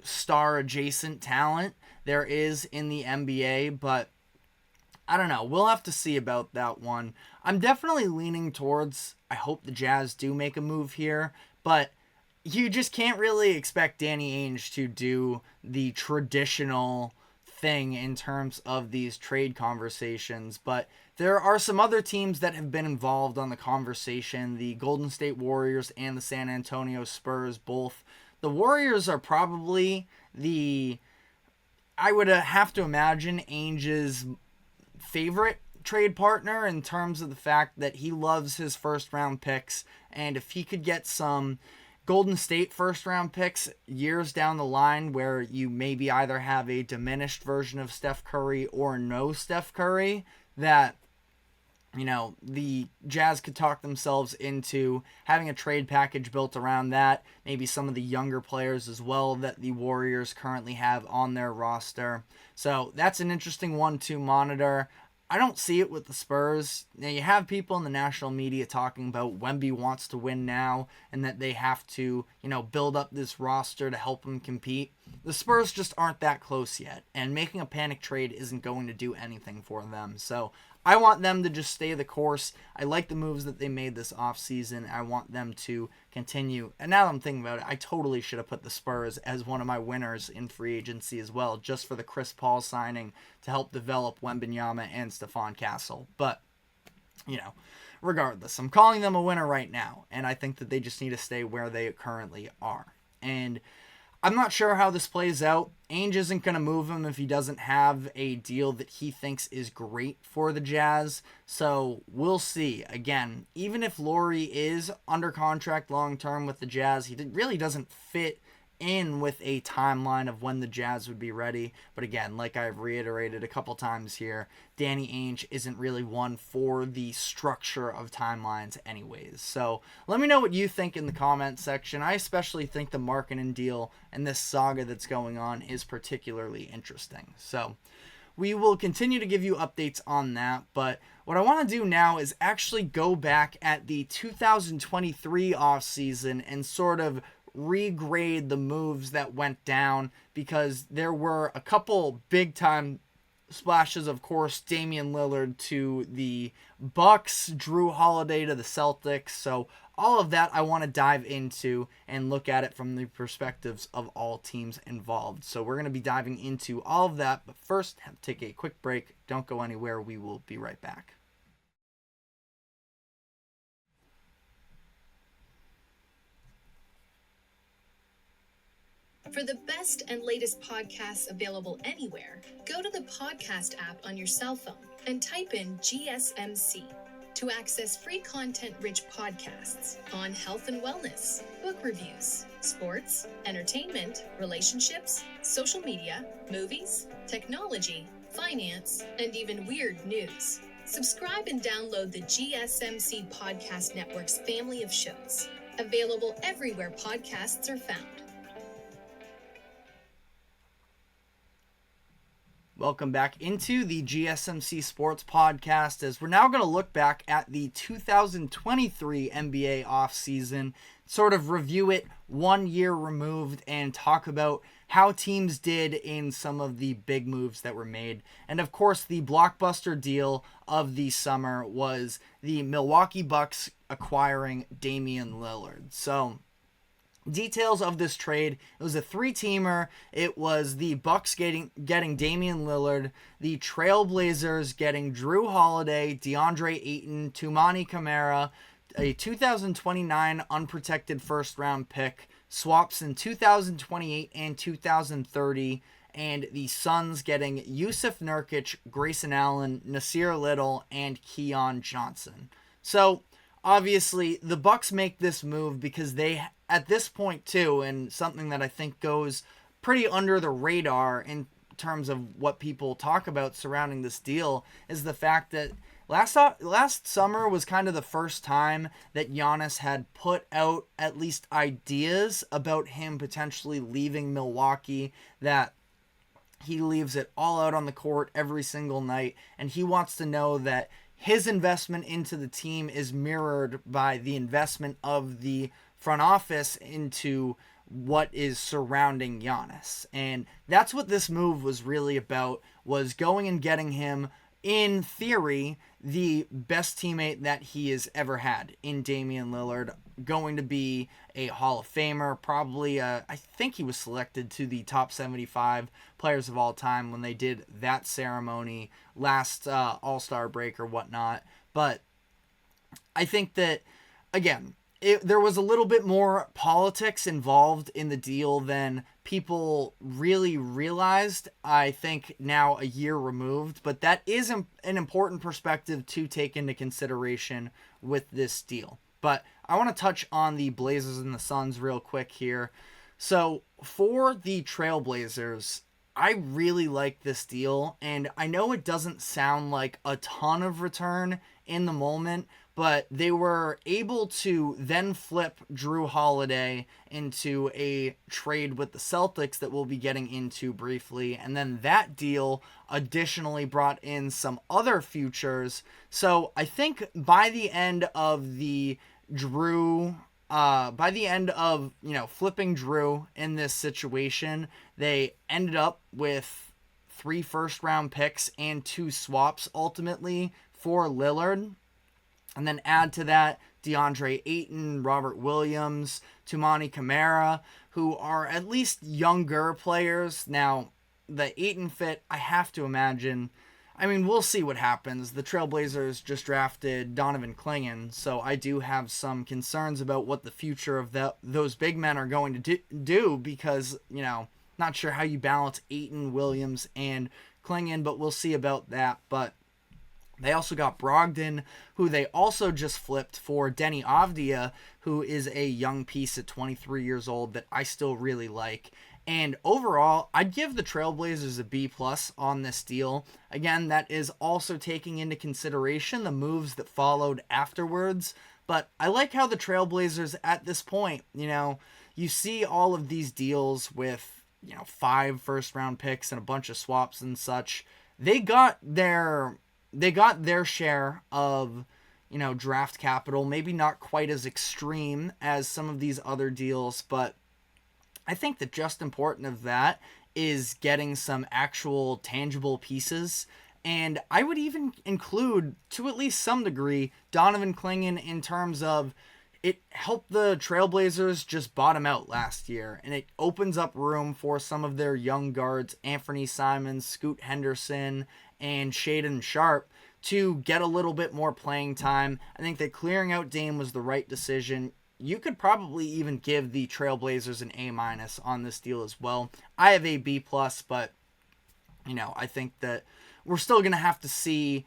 S1: star adjacent talent there is in the NBA. But I don't know, we'll have to see about that one. I'm definitely leaning towards, I hope the Jazz do make a move here, but you just can't really expect Danny Ainge to do the traditional thing in terms of these trade conversations, but there are some other teams that have been involved on the conversation. The Golden State Warriors and the San Antonio Spurs both. The Warriors are probably I would have to imagine, Ainge's favorite trade partner in terms of the fact that he loves his first round picks, and if he could get some Golden State first round picks years down the line where you maybe either have a diminished version of Steph Curry or no Steph Curry, that, you know, the Jazz could talk themselves into having a trade package built around that. Maybe some of the younger players as well that the Warriors currently have on their roster. So that's an interesting one to monitor. I don't see it with the Spurs. Now, you have people in the national media talking about Wemby wants to win now and that they have to, you know, build up this roster to help them compete. The Spurs just aren't that close yet, and making a panic trade isn't going to do anything for them. So I want them to just stay the course. I like the moves that they made this offseason. I want them to continue. And now that I'm thinking about it, I totally should have put the Spurs as one of my winners in free agency as well, just for the Chris Paul signing to help develop Wembanyama and Stephon Castle. But, you know, regardless, I'm calling them a winner right now, and I think that they just need to stay where they currently are. And I'm not sure how this plays out. Ainge isn't going to move him if he doesn't have a deal that he thinks is great for the Jazz. So we'll see. Again, even if Lauri is under contract long-term with the Jazz, he really doesn't fit in with a timeline of when the Jazz would be ready. But again, like I've reiterated a couple times here, Danny Ainge isn't really one for the structure of timelines anyways. So let me know what you think in the comment section. I especially think the Markkanen deal and this saga that's going on is particularly interesting. So we will continue to give you updates on that, but what I want to do now is actually go back at the 2023 offseason and sort of regrade the moves that went down, because there were a couple big time splashes. Of course, Damian Lillard to the Bucks, Drew Holiday to the Celtics. So all of that I want to dive into and look at it from the perspectives of all teams involved. So we're going to be diving into all of that, but first, have to take a quick break. Don't go anywhere. We will be right back.
S4: For the best and latest podcasts available anywhere, go to the podcast app on your cell phone and type in GSMC to access free content-rich podcasts on health and wellness, book reviews, sports, entertainment, relationships, social media, movies, technology, finance, and even weird news. Subscribe and download the GSMC Podcast Network's family of shows, available everywhere podcasts are found.
S1: Welcome back into the GSMC Sports Podcast, as we're now going to look back at the 2023 NBA offseason, sort of review it 1 year removed, and talk about how teams did in some of the big moves that were made. And of course, the blockbuster deal of the summer was the Milwaukee Bucks acquiring Damian Lillard. So details of this trade: it was a 3-teamer. It was the Bucks getting Damian Lillard, the Trailblazers getting Drew Holiday, DeAndre Ayton, Toumani Camara, a 2029 unprotected first-round pick, swaps in 2028 and 2030, and the Suns getting Yusuf Nurkic, Grayson Allen, Nasir Little, and Keon Johnson. So obviously, the Bucks make this move because they, at this point too, and something that I think goes pretty under the radar in terms of what people talk about surrounding this deal, is the fact that last summer was kind of the first time that Giannis had put out at least ideas about him potentially leaving Milwaukee, that he leaves it all out on the court every single night, and he wants to know that his investment into the team is mirrored by the investment of the front office into what is surrounding Giannis. And that's what this move was really about, was going and getting him in theory, the best teammate that he has ever had in Damian Lillard, going to be a Hall of Famer, probably, I think he was selected to the top 75 players of all time when they did that ceremony last All-Star break or whatnot. But I think that, again, there was a little bit more politics involved in the deal than people really realized, I think, now a year removed. But that is an important perspective to take into consideration with this deal. But I want to touch on the Blazers and the Suns real quick here. So for the Trailblazers, I really like this deal. And I know it doesn't sound like a ton of return in the moment, but they were able to then flip Drew Holiday into a trade with the Celtics that we'll be getting into briefly. And then that deal additionally brought in some other futures. So I think by the end of the Drew, flipping Drew in this situation, they ended up with 3 first-round picks and 2 swaps ultimately for Lillard. And then add to that DeAndre Ayton, Robert Williams, Toumani Camara, who are at least younger players. Now, the Ayton fit, I have to imagine. I mean, we'll see what happens. The Trailblazers just drafted Donovan Clingan, so I do have some concerns about what the future of those big men are going to do because, not sure how you balance Ayton, Williams, and Clingan, but we'll see about that. But they also got Brogdon, who they also just flipped for Denny Avdia, who is a young piece at 23 years old that I still really like. And overall, I'd give the Trailblazers a B+ on this deal. Again, that is also taking into consideration the moves that followed afterwards. But I like how the Trailblazers at this point, you see all of these deals with, 5 first-round picks and a bunch of swaps and such. They got their share of, draft capital, maybe not quite as extreme as some of these other deals, but I think that just important of that is getting some actual tangible pieces. And I would even include, to at least some degree, Donovan Clingan in terms of it helped the Trailblazers just bottom out last year. And it opens up room for some of their young guards, Anthony Simons, Scoot Henderson, and Shaedon Sharpe, to get a little bit more playing time. I think that clearing out Dame was the right decision. You could probably even give the Trailblazers an A- on this deal as well. I have a B+, but, I think that we're still going to have to see,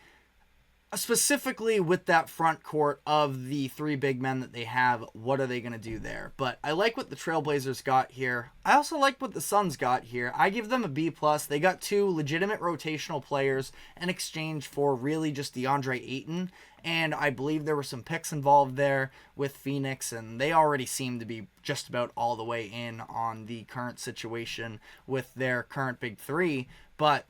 S1: specifically with that front court of the 3 big men that they have, what are they going to do there? But I like what the Trailblazers got here. I also like what the Suns got here. I give them a B+. They got 2 legitimate rotational players in exchange for really just DeAndre Ayton. And I believe there were some picks involved there with Phoenix, and they already seem to be just about all the way in on the current situation with their current big 3. But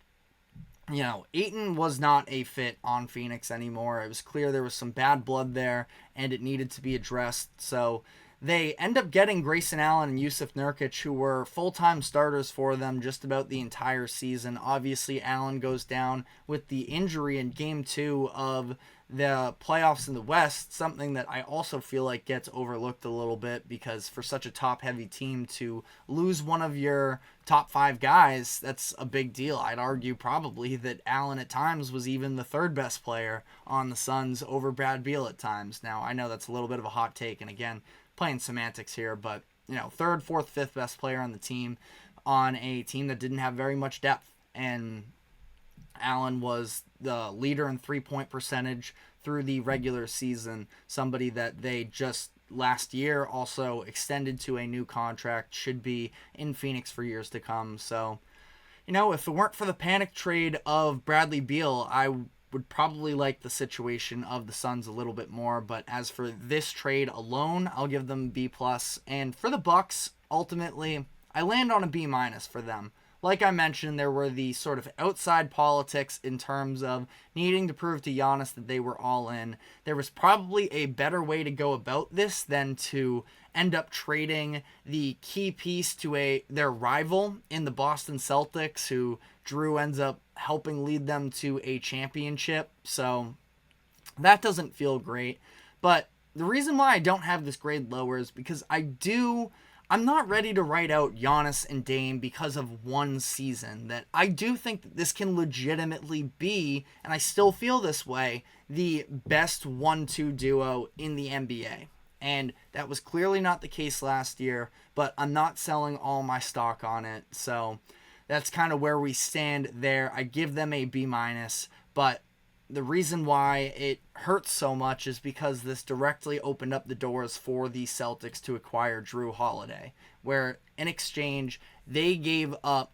S1: Ayton was not a fit on Phoenix anymore. It was clear there was some bad blood there, and it needed to be addressed. So they end up getting Grayson Allen and Yusuf Nurkic, who were full-time starters for them just about the entire season. Obviously, Allen goes down with the injury in Game 2 of the playoffs in the West, something that I also feel like gets overlooked a little bit because for such a top-heavy team to lose one of your top 5 guys, that's a big deal. I'd argue probably that Allen at times was even the 3rd best player on the Suns over Brad Beal at times. Now, I know that's a little bit of a hot take, and again, playing semantics here, but 3rd, 4th, 5th best player on the team on a team that didn't have very much depth. And Allen was the leader in 3-point percentage through the regular season, somebody that they just last year also extended to a new contract, should be in Phoenix for years to come. So, if it weren't for the panic trade of Bradley Beal, I would probably like the situation of the Suns a little bit more. But as for this trade alone, I'll give them B+. And for the Bucks, ultimately, I land on a B- for them. Like I mentioned, there were the sort of outside politics in terms of needing to prove to Giannis that they were all in. There was probably a better way to go about this than to end up trading the key piece to their rival in the Boston Celtics, who Drew ends up helping lead them to a championship. So that doesn't feel great. But the reason why I don't have this grade lower is because I'm not ready to write out Giannis and Dame because of one season. That I do think that this can legitimately be, and I still feel this way, the best 1-2 duo in the NBA. And that was clearly not the case last year, but I'm not selling all my stock on it. So that's kind of where we stand there. I give them a B-, but the reason why it hurts so much is because this directly opened up the doors for the Celtics to acquire Jrue Holiday, where in exchange they gave up.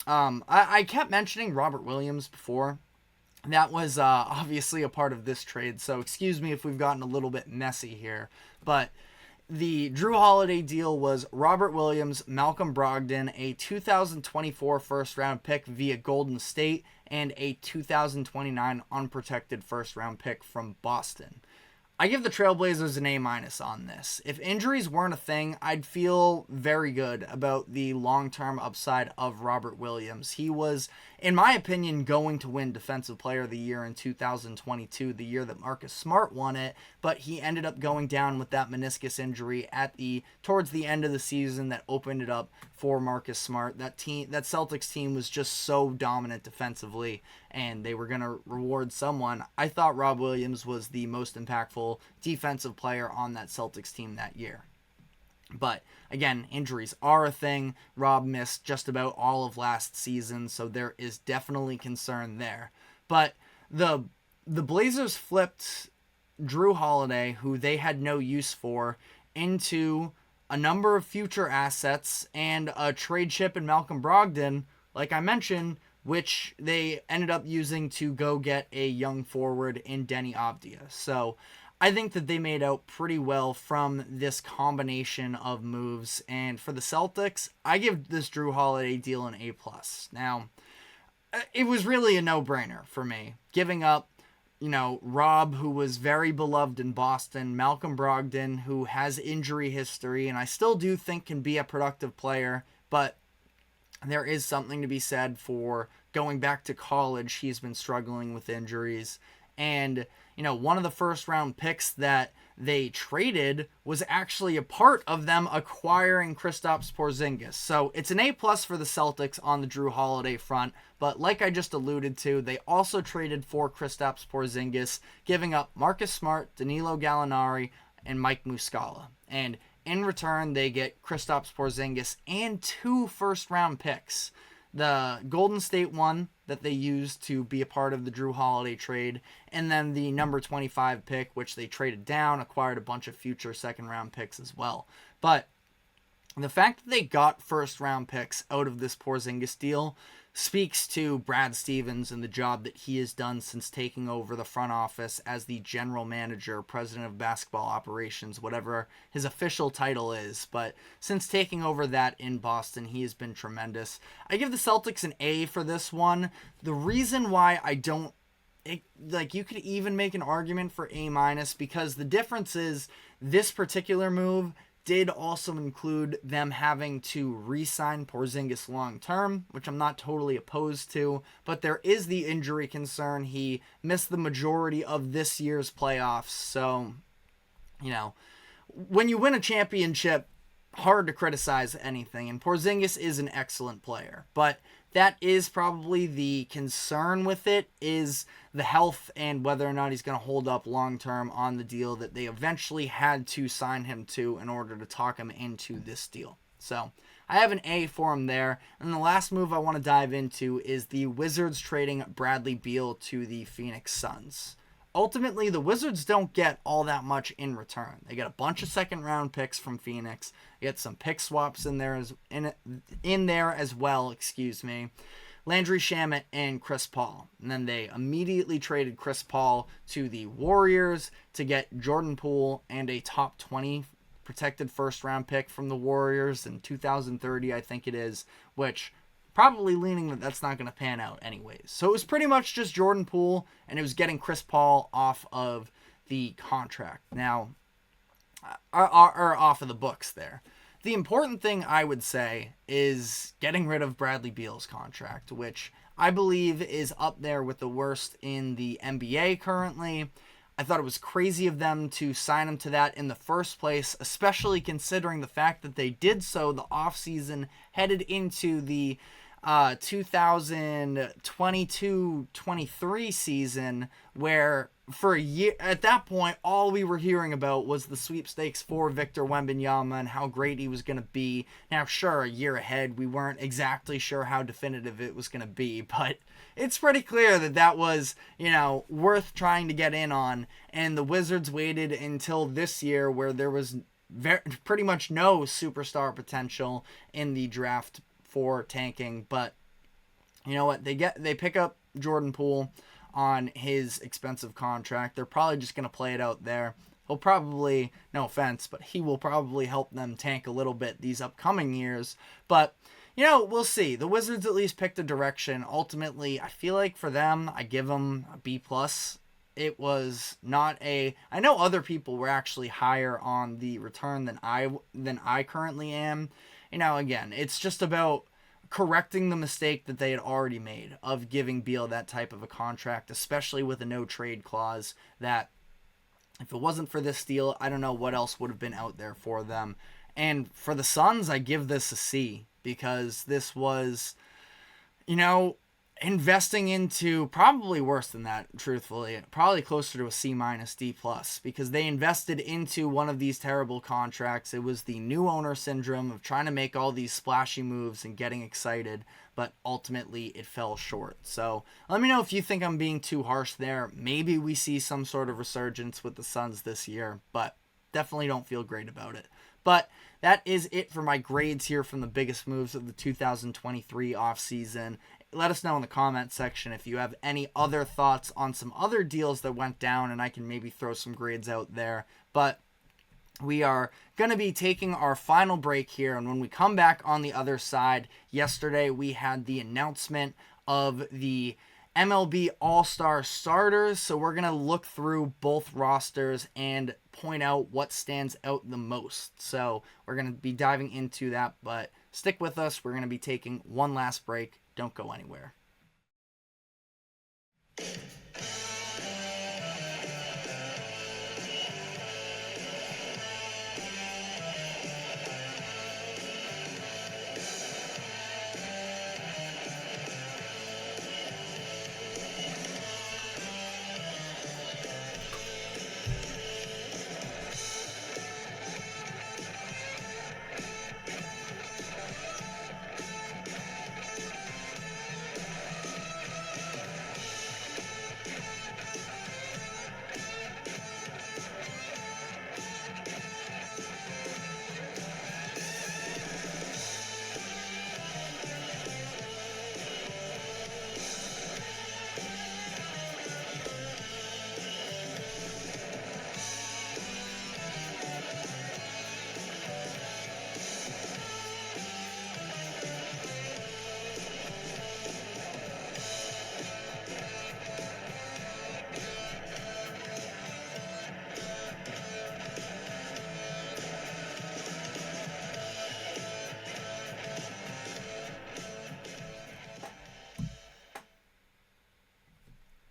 S1: I kept mentioning Robert Williams before. That was obviously a part of this trade, so excuse me if we've gotten a little bit messy here. But the Jrue Holiday deal was Robert Williams, Malcolm Brogdon, a 2024 first-round pick via Golden State, and a 2029 unprotected first-round pick from Boston. I give the Trailblazers an A- on this. If injuries weren't a thing, I'd feel very good about the long-term upside of Robert Williams. He was, in my opinion, going to win Defensive Player of the Year in 2022, the year that Marcus Smart won it, but he ended up going down with that meniscus injury towards the end of the season that opened it up for Marcus Smart. That Celtics team was just so dominant defensively, and they were going to reward someone. I thought Rob Williams was the most impactful defensive player on that Celtics team that year. But again, injuries are a thing. Rob missed just about all of last season, so there is definitely concern there. But the Blazers flipped Jrue Holiday, who they had no use for, into a number of future assets and a trade chip in Malcolm Brogdon, like I mentioned, which they ended up using to go get a young forward in Denny Avdia. So I think that they made out pretty well from this combination of moves. And for the Celtics, I give this Jrue Holiday deal an A+. Now, it was really a no-brainer for me. Giving up, Rob, who was very beloved in Boston, Malcolm Brogdon, who has injury history, and I still do think can be a productive player, but there is something to be said for going back to college. He's been struggling with injuries. And, one of the first round picks that they traded was actually a part of them acquiring Kristaps Porzingis. So it's an A+ for the Celtics on the Jrue Holiday front. But like I just alluded to, they also traded for Kristaps Porzingis, giving up Marcus Smart, Danilo Gallinari, and Mike Muscala. And in return, they get Kristaps Porzingis and 2 first-round picks. The Golden State one that they used to be a part of the Jrue Holiday trade, and then the number 25 pick, which they traded down, acquired a bunch of future second-round picks as well. But the fact that they got first-round picks out of this Porzingis deal speaks to Brad Stevens and the job that he has done since taking over the front office as the general manager, president of basketball operations, whatever his official title is. But since taking over that in Boston, he has been tremendous. I give the Celtics an A for this one. The reason why I don't, you could even make an argument for A-, because the difference is this particular move did also include them having to re-sign Porzingis long-term, which I'm not totally opposed to, but there is the injury concern. He missed the majority of this year's playoffs, so, when you win a championship, hard to criticize anything, and Porzingis is an excellent player, but that is probably the concern with it, is the health and whether or not he's going to hold up long-term on the deal that they eventually had to sign him to in order to talk him into this deal. So I have an A for him there. And the last move I want to dive into is the Wizards trading Bradley Beal to the Phoenix Suns. Ultimately, the Wizards don't get all that much in return. They get a bunch of second-round picks from Phoenix. They get some pick swaps in there as well. Landry Shamet and Chris Paul. And then they immediately traded Chris Paul to the Warriors to get Jordan Poole and a top 20 protected first-round pick from the Warriors in 2030, I think it is, which probably leaning that that's not going to pan out anyways. So it was pretty much just Jordan Poole, and it was getting Chris Paul off of the contract. Now, or off of the books there. The important thing I would say is getting rid of Bradley Beal's contract, which I believe is up there with the worst in the NBA currently. I thought it was crazy of them to sign him to that in the first place, especially considering the fact that they did so the offseason headed into the 2022-23 season, where for a year at that point all we were hearing about was the sweepstakes for Victor Wembanyama and how great he was going to be. Now sure, a year ahead we weren't exactly sure how definitive it was going to be, but it's pretty clear that that was, worth trying to get in on, and the Wizards waited until this year where there was pretty much no superstar potential in the draft for tanking. But you know what, they pick up Jordan Poole on his expensive contract. They're probably just going to play it out there. He'll probably, no offense, but he will probably help them tank a little bit these upcoming years. But we'll see. The Wizards at least picked a direction. Ultimately, I feel like for them, I give them a B+. It was not I know other people were actually higher on the return than I currently am. Again, it's just about correcting the mistake that they had already made of giving Beal that type of a contract, especially with a no trade clause that if it wasn't for this deal, I don't know what else would have been out there for them. And for the Suns, I give this a C, because this was, investing into probably worse than that, truthfully, probably closer to a C- D+, because they invested into one of these terrible contracts. It was the new owner syndrome of trying to make all these splashy moves and getting excited, but ultimately it fell short. So let me know if you think I'm being too harsh there. Maybe we see some sort of resurgence with the Suns this year, but definitely don't feel great about it. But that is it for my grades here from the biggest moves of the 2023 offseason. Let us know in the comment section if you have any other thoughts on some other deals that went down, and I can maybe throw some grades out there. But we are going to be taking our final break here, and when we come back on the other side, yesterday we had the announcement of the MLB All-Star starters, so we're going to look through both rosters and point out what stands out the most. So we're going to be diving into that, but stick with us. We're going to be taking one last break. Don't go anywhere.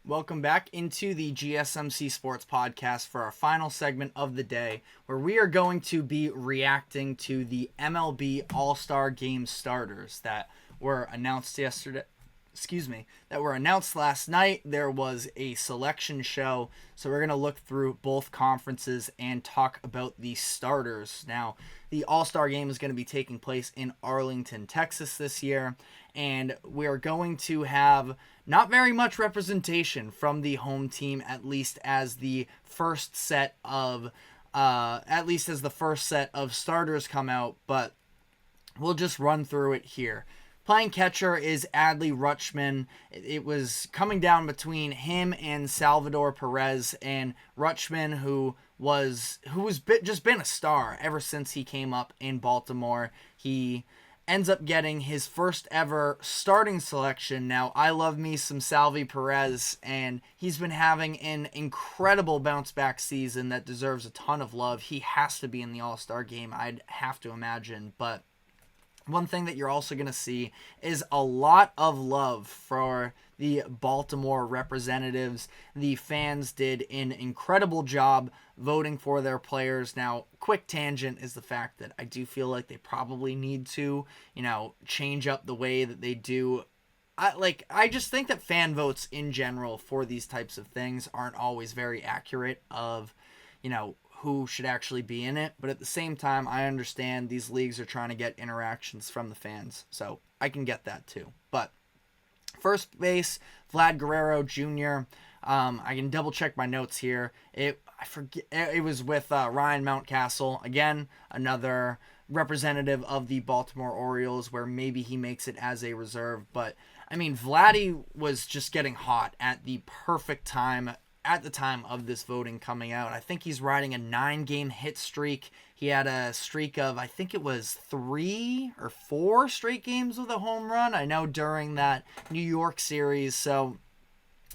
S1: Welcome back into the GSMC Sports Podcast for our final segment of the day, where we are going to be reacting to the MLB All-Star Game starters that were announced last night. There was a selection show, so we're going to look through both conferences and talk about the starters. Now, the All-Star Game is going to be taking place in Arlington, Texas this year, and we're going to have not very much representation from the home team, at least as the first set of starters come out, but we'll just run through it here. Playing catcher is Adley Rutschman. It was coming down between him and Salvador Perez, and Rutschman, who was just been a star ever since he came up in Baltimore. He ends up getting his first ever starting selection. Now, I love me some Salvi Perez, and he's been having an incredible bounce-back season that deserves a ton of love. He has to be in the All-Star game, I'd have to imagine, but one thing that you're also going to see is a lot of love for the Baltimore representatives. The fans did an incredible job voting for their players. Now, quick tangent is the fact that I do feel like they probably need to, change up the way that they do. I just think that fan votes in general for these types of things aren't always very accurate of, who should actually be in it. But at the same time, I understand these leagues are trying to get interactions from the fans. So I can get that too. But first base, Vlad Guerrero Jr. I can double check my notes here. I forget. It was with Ryan Mountcastle. Again, another representative of the Baltimore Orioles where maybe he makes it as a reserve. But, Vladdy was just getting hot at the perfect time at the time of this voting coming out. I think he's riding a 9-game hit streak. He had a streak of, I think it was 3 or 4 straight games with a home run. I know during that New York series. So,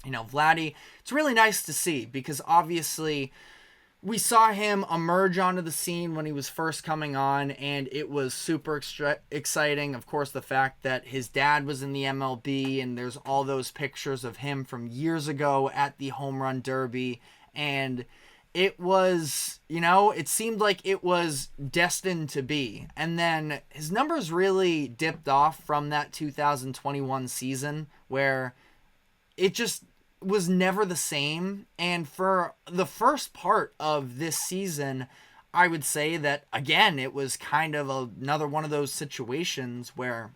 S1: Vladdy, it's really nice to see because obviously we saw him emerge onto the scene when he was first coming on, and it was super exciting. Of course, the fact that his dad was in the MLB, and there's all those pictures of him from years ago at the Home Run Derby, and it was, it seemed like it was destined to be. And then his numbers really dipped off from that 2021 season where it just was never the same. And for the first part of this season, I would say that, again, it was kind of another one of those situations where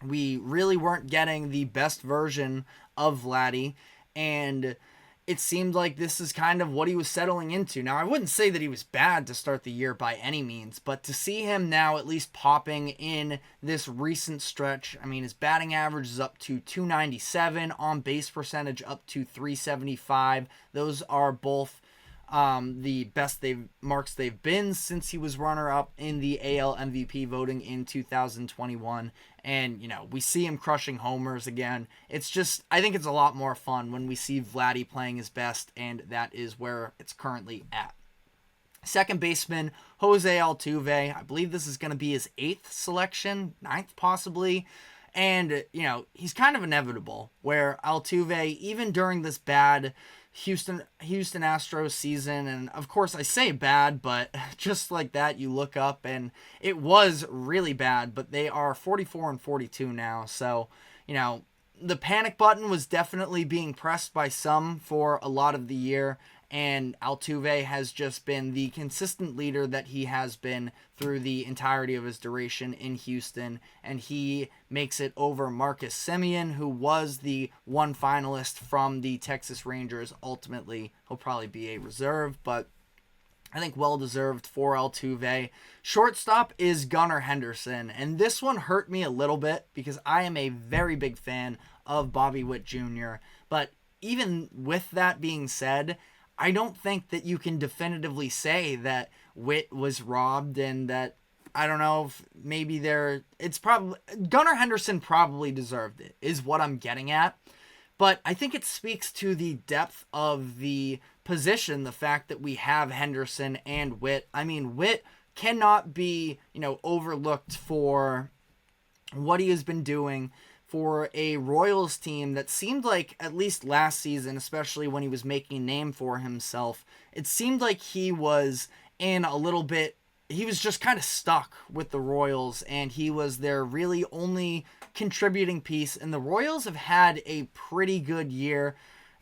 S1: we really weren't getting the best version of Vladdy, and it seemed like this is kind of what he was settling into. Now, I wouldn't say that he was bad to start the year by any means, but to see him now at least popping in this recent stretch, his batting average is up to 297, on base percentage up to 375. Those are both the best marks they've been since he was runner-up in the AL MVP voting in 2021. And, we see him crushing homers again. It's just, I think it's a lot more fun when we see Vladdy playing his best, and that is where it's currently at. Second baseman, Jose Altuve. I believe this is going to be his 8th selection, 9th possibly. And, he's kind of inevitable, where Altuve, even during this bad Houston Astros season, and of course I say bad, but just like that you look up and it was really bad, but they are 44-42 now. So, the panic button was definitely being pressed by some for a lot of the year, and Altuve has just been the consistent leader that he has been through the entirety of his duration in Houston, and he makes it over Marcus Semien, who was the one finalist from the Texas Rangers. Ultimately, he'll probably be a reserve, but I think well-deserved for Altuve. Shortstop is Gunnar Henderson, and this one hurt me a little bit because I am a very big fan of Bobby Witt Jr., but even with that being said, I don't think that you can definitively say that Witt was robbed and that, I don't know, if maybe it's probably, Gunnar Henderson probably deserved it, is what I'm getting at. But I think it speaks to the depth of the position, the fact that we have Henderson and Witt. Witt cannot be, overlooked for what he has been doing for a Royals team that seemed like, at least last season, especially when he was making a name for himself, it seemed like he was he was just kind of stuck with the Royals, and he was their really only contributing piece. And the Royals have had a pretty good year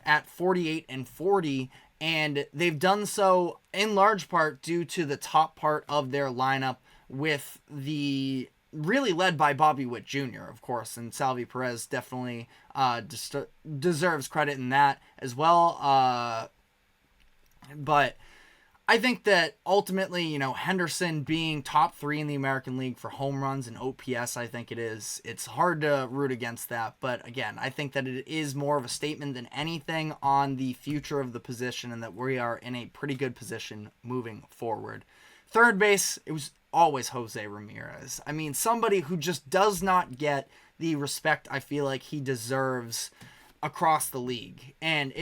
S1: at 48-40, and they've done so in large part due to the top part of their lineup, with the really led by Bobby Witt Jr., of course, and Salvi Perez definitely deserves credit in that as well. But I think that ultimately, Henderson being top 3 in the American League for home runs and OPS, I think it's hard to root against that. But again, I think that it is more of a statement than anything on the future of the position, and that we are in a pretty good position moving forward. Third base, it was always Jose Ramirez. Somebody who just does not get the respect I feel like he deserves across the league. And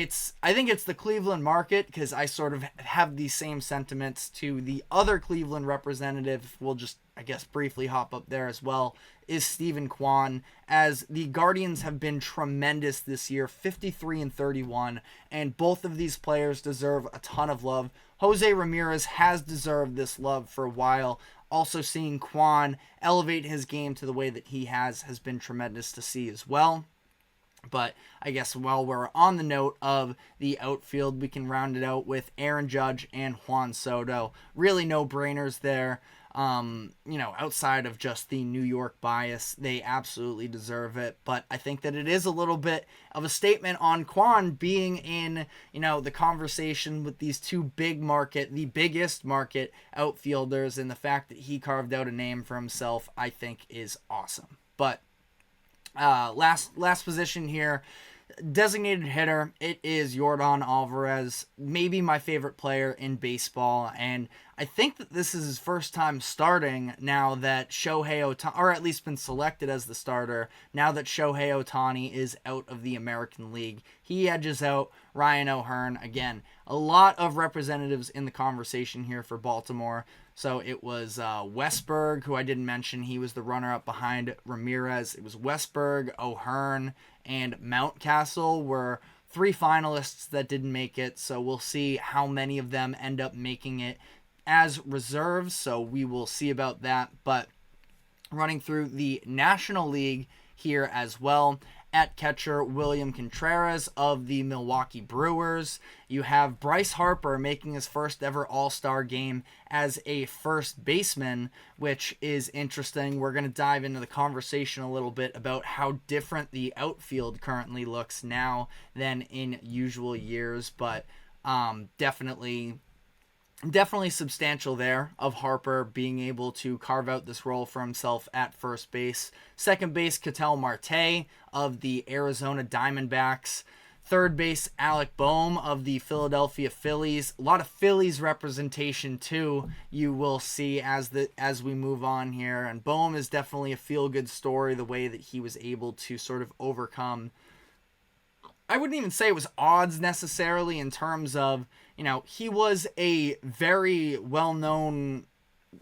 S1: I think it's the Cleveland market, because I sort of have the same sentiments to the other Cleveland representative. We'll just I guess, briefly hop up there as well, is Steven Kwan, as the Guardians have been tremendous this year, 53-31, and both of these players deserve a ton of love. Jose Ramirez has deserved this love for a while. Also seeing Kwan elevate his game to the way that he has been tremendous to see as well. But I guess while we're on the note of the outfield, we can round it out with Aaron Judge and Juan Soto. Really no-brainers there. Outside of just the New York bias, they absolutely deserve it. But I think that it is a little bit of a statement on Kwan being in, the conversation with these two the biggest market outfielders, and the fact that he carved out a name for himself, I think is awesome. But last position here, designated hitter, it is Yordan Alvarez, maybe my favorite player in baseball, and I think that this is his first time starting now that Shohei Ohtani, or at least been selected as the starter, now that Shohei Ohtani is out of the American League. He edges out Ryan O'Hearn. Again, a lot of representatives in the conversation here for Baltimore. So it was Westberg, who I didn't mention. He was the runner-up behind Ramirez. It was Westberg, O'Hearn, and Mountcastle were three finalists that didn't make it. So we'll see how many of them end up making it as reserves. So we will see about that. But running through the National League here as well, at catcher, William Contreras of the Milwaukee Brewers. You have Bryce Harper making his first ever All-Star game as a first baseman, which is interesting. We're going to dive into the conversation a little bit about how different the outfield currently looks now than in usual years, but definitely substantial there of Harper being able to carve out this role for himself at first base. Second base, Ketel Marte of the Arizona Diamondbacks. Third base, Alec Boehm of the Philadelphia Phillies. A lot of Phillies representation too, you will see as we move on here. And Boehm is definitely a feel-good story, the way that he was able to sort of overcome, I wouldn't even say it was odds necessarily, in terms of, he was a very well-known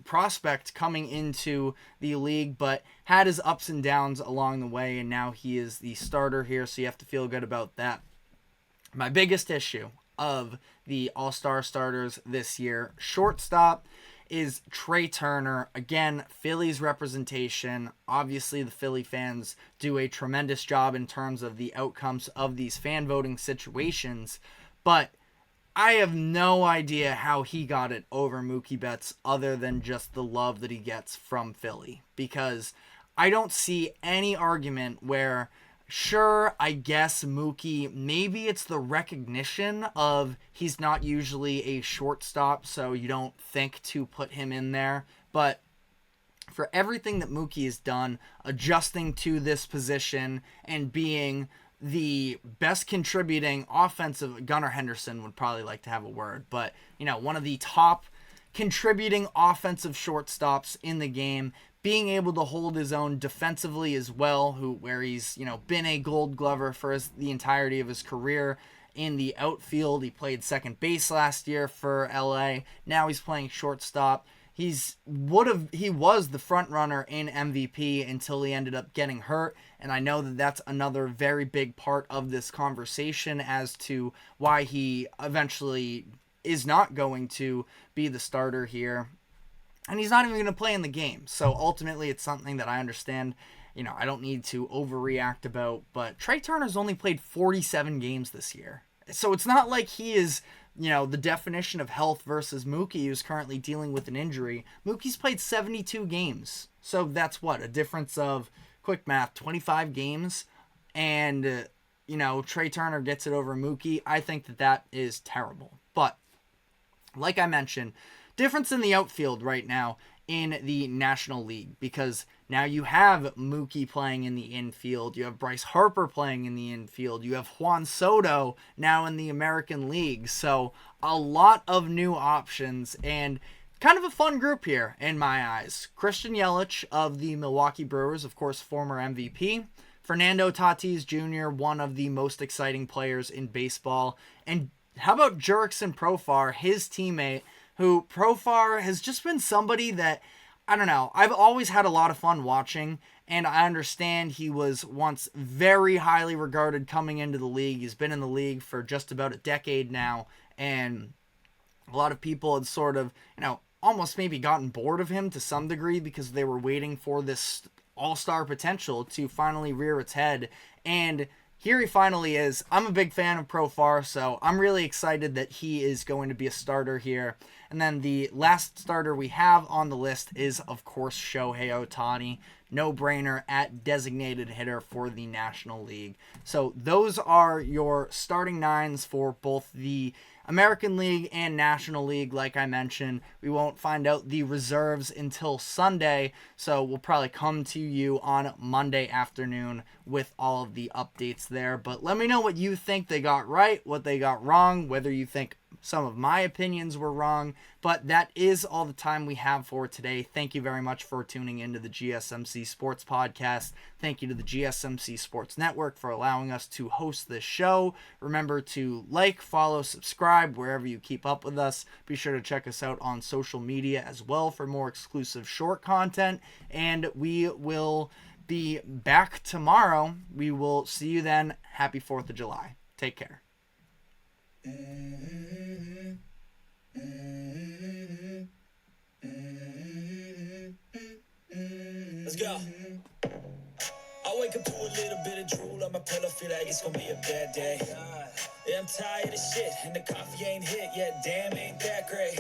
S1: prospect coming into the league, but had his ups and downs along the way, and now he is the starter here, so you have to feel good about that. My biggest issue of the All-Star starters this year, shortstop, is Trey Turner. Again, Phillies representation. Obviously, the Philly fans do a tremendous job in terms of the outcomes of these fan voting situations, but I have no idea how he got it over Mookie Betts other than just the love that he gets from Philly, because I don't see any argument where, sure, I guess Mookie, maybe it's the recognition of he's not usually a shortstop, so you don't think to put him in there, but for everything that Mookie has done, adjusting to this position and being the best contributing offensive, Gunnar Henderson would probably like to have a word, but, one of the top contributing offensive shortstops in the game, being able to hold his own defensively as well, where he's, been a Gold Glover for the entirety of his career. In the outfield, he played second base last year for LA. Now he's playing shortstop. He was the front runner in MVP until he ended up getting hurt, and I know that that's another very big part of this conversation as to why he eventually is not going to be the starter here, and he's not even going to play in the game. So ultimately, it's something that I understand, I don't need to overreact about, but Trey Turner's only played 47 games this year, so it's not like he is the definition of health versus Mookie, who's currently dealing with an injury. Mookie's played 72 games. So that's a difference of, quick math, 25 games. And, Trey Turner gets it over Mookie. I think that is terrible. But, like I mentioned, difference in the outfield right now in the National League, because now you have Mookie playing in the infield, you have Bryce Harper playing in the infield, you have Juan Soto now in the American League, so a lot of new options, and kind of a fun group here in my eyes. Christian Yelich of the Milwaukee Brewers, of course, former MVP, Fernando Tatis Jr., one of the most exciting players in baseball, and how about Jurickson Profar, his teammate, who Profar has just been somebody that I don't know. I've always had a lot of fun watching, and I understand he was once very highly regarded coming into the league. He's been in the league for just about a decade now, and a lot of people had sort of, almost maybe gotten bored of him to some degree because they were waiting for this all-star potential to finally rear its head. And here he finally is. I'm a big fan of Profar, so I'm really excited that he is going to be a starter here. And then the last starter we have on the list is, of course, Shohei Ohtani. No-brainer at designated hitter for the National League. So those are your starting nines for both the American League and National League. Like I mentioned, we won't find out the reserves until Sunday, so we'll probably come to you on Monday afternoon with all of the updates there. But let me know what you think they got right, what they got wrong, whether you think some of my opinions were wrong. But that is all the time we have for today. Thank you very much for tuning into the GSMC Sports Podcast. Thank you to the GSMC Sports Network for allowing us to host this show. Remember to like, follow, subscribe wherever you keep up with us. Be sure to check us out on social media as well for more exclusive short content. And we will be back tomorrow. We will see you then. Happy 4th of July. Take care.
S2: Let's go. I wake up to a little bit of drool on my pillow, feel like it's gonna be a bad day. Yeah, I'm tired of shit, and the coffee ain't hit yet. Damn, ain't that great.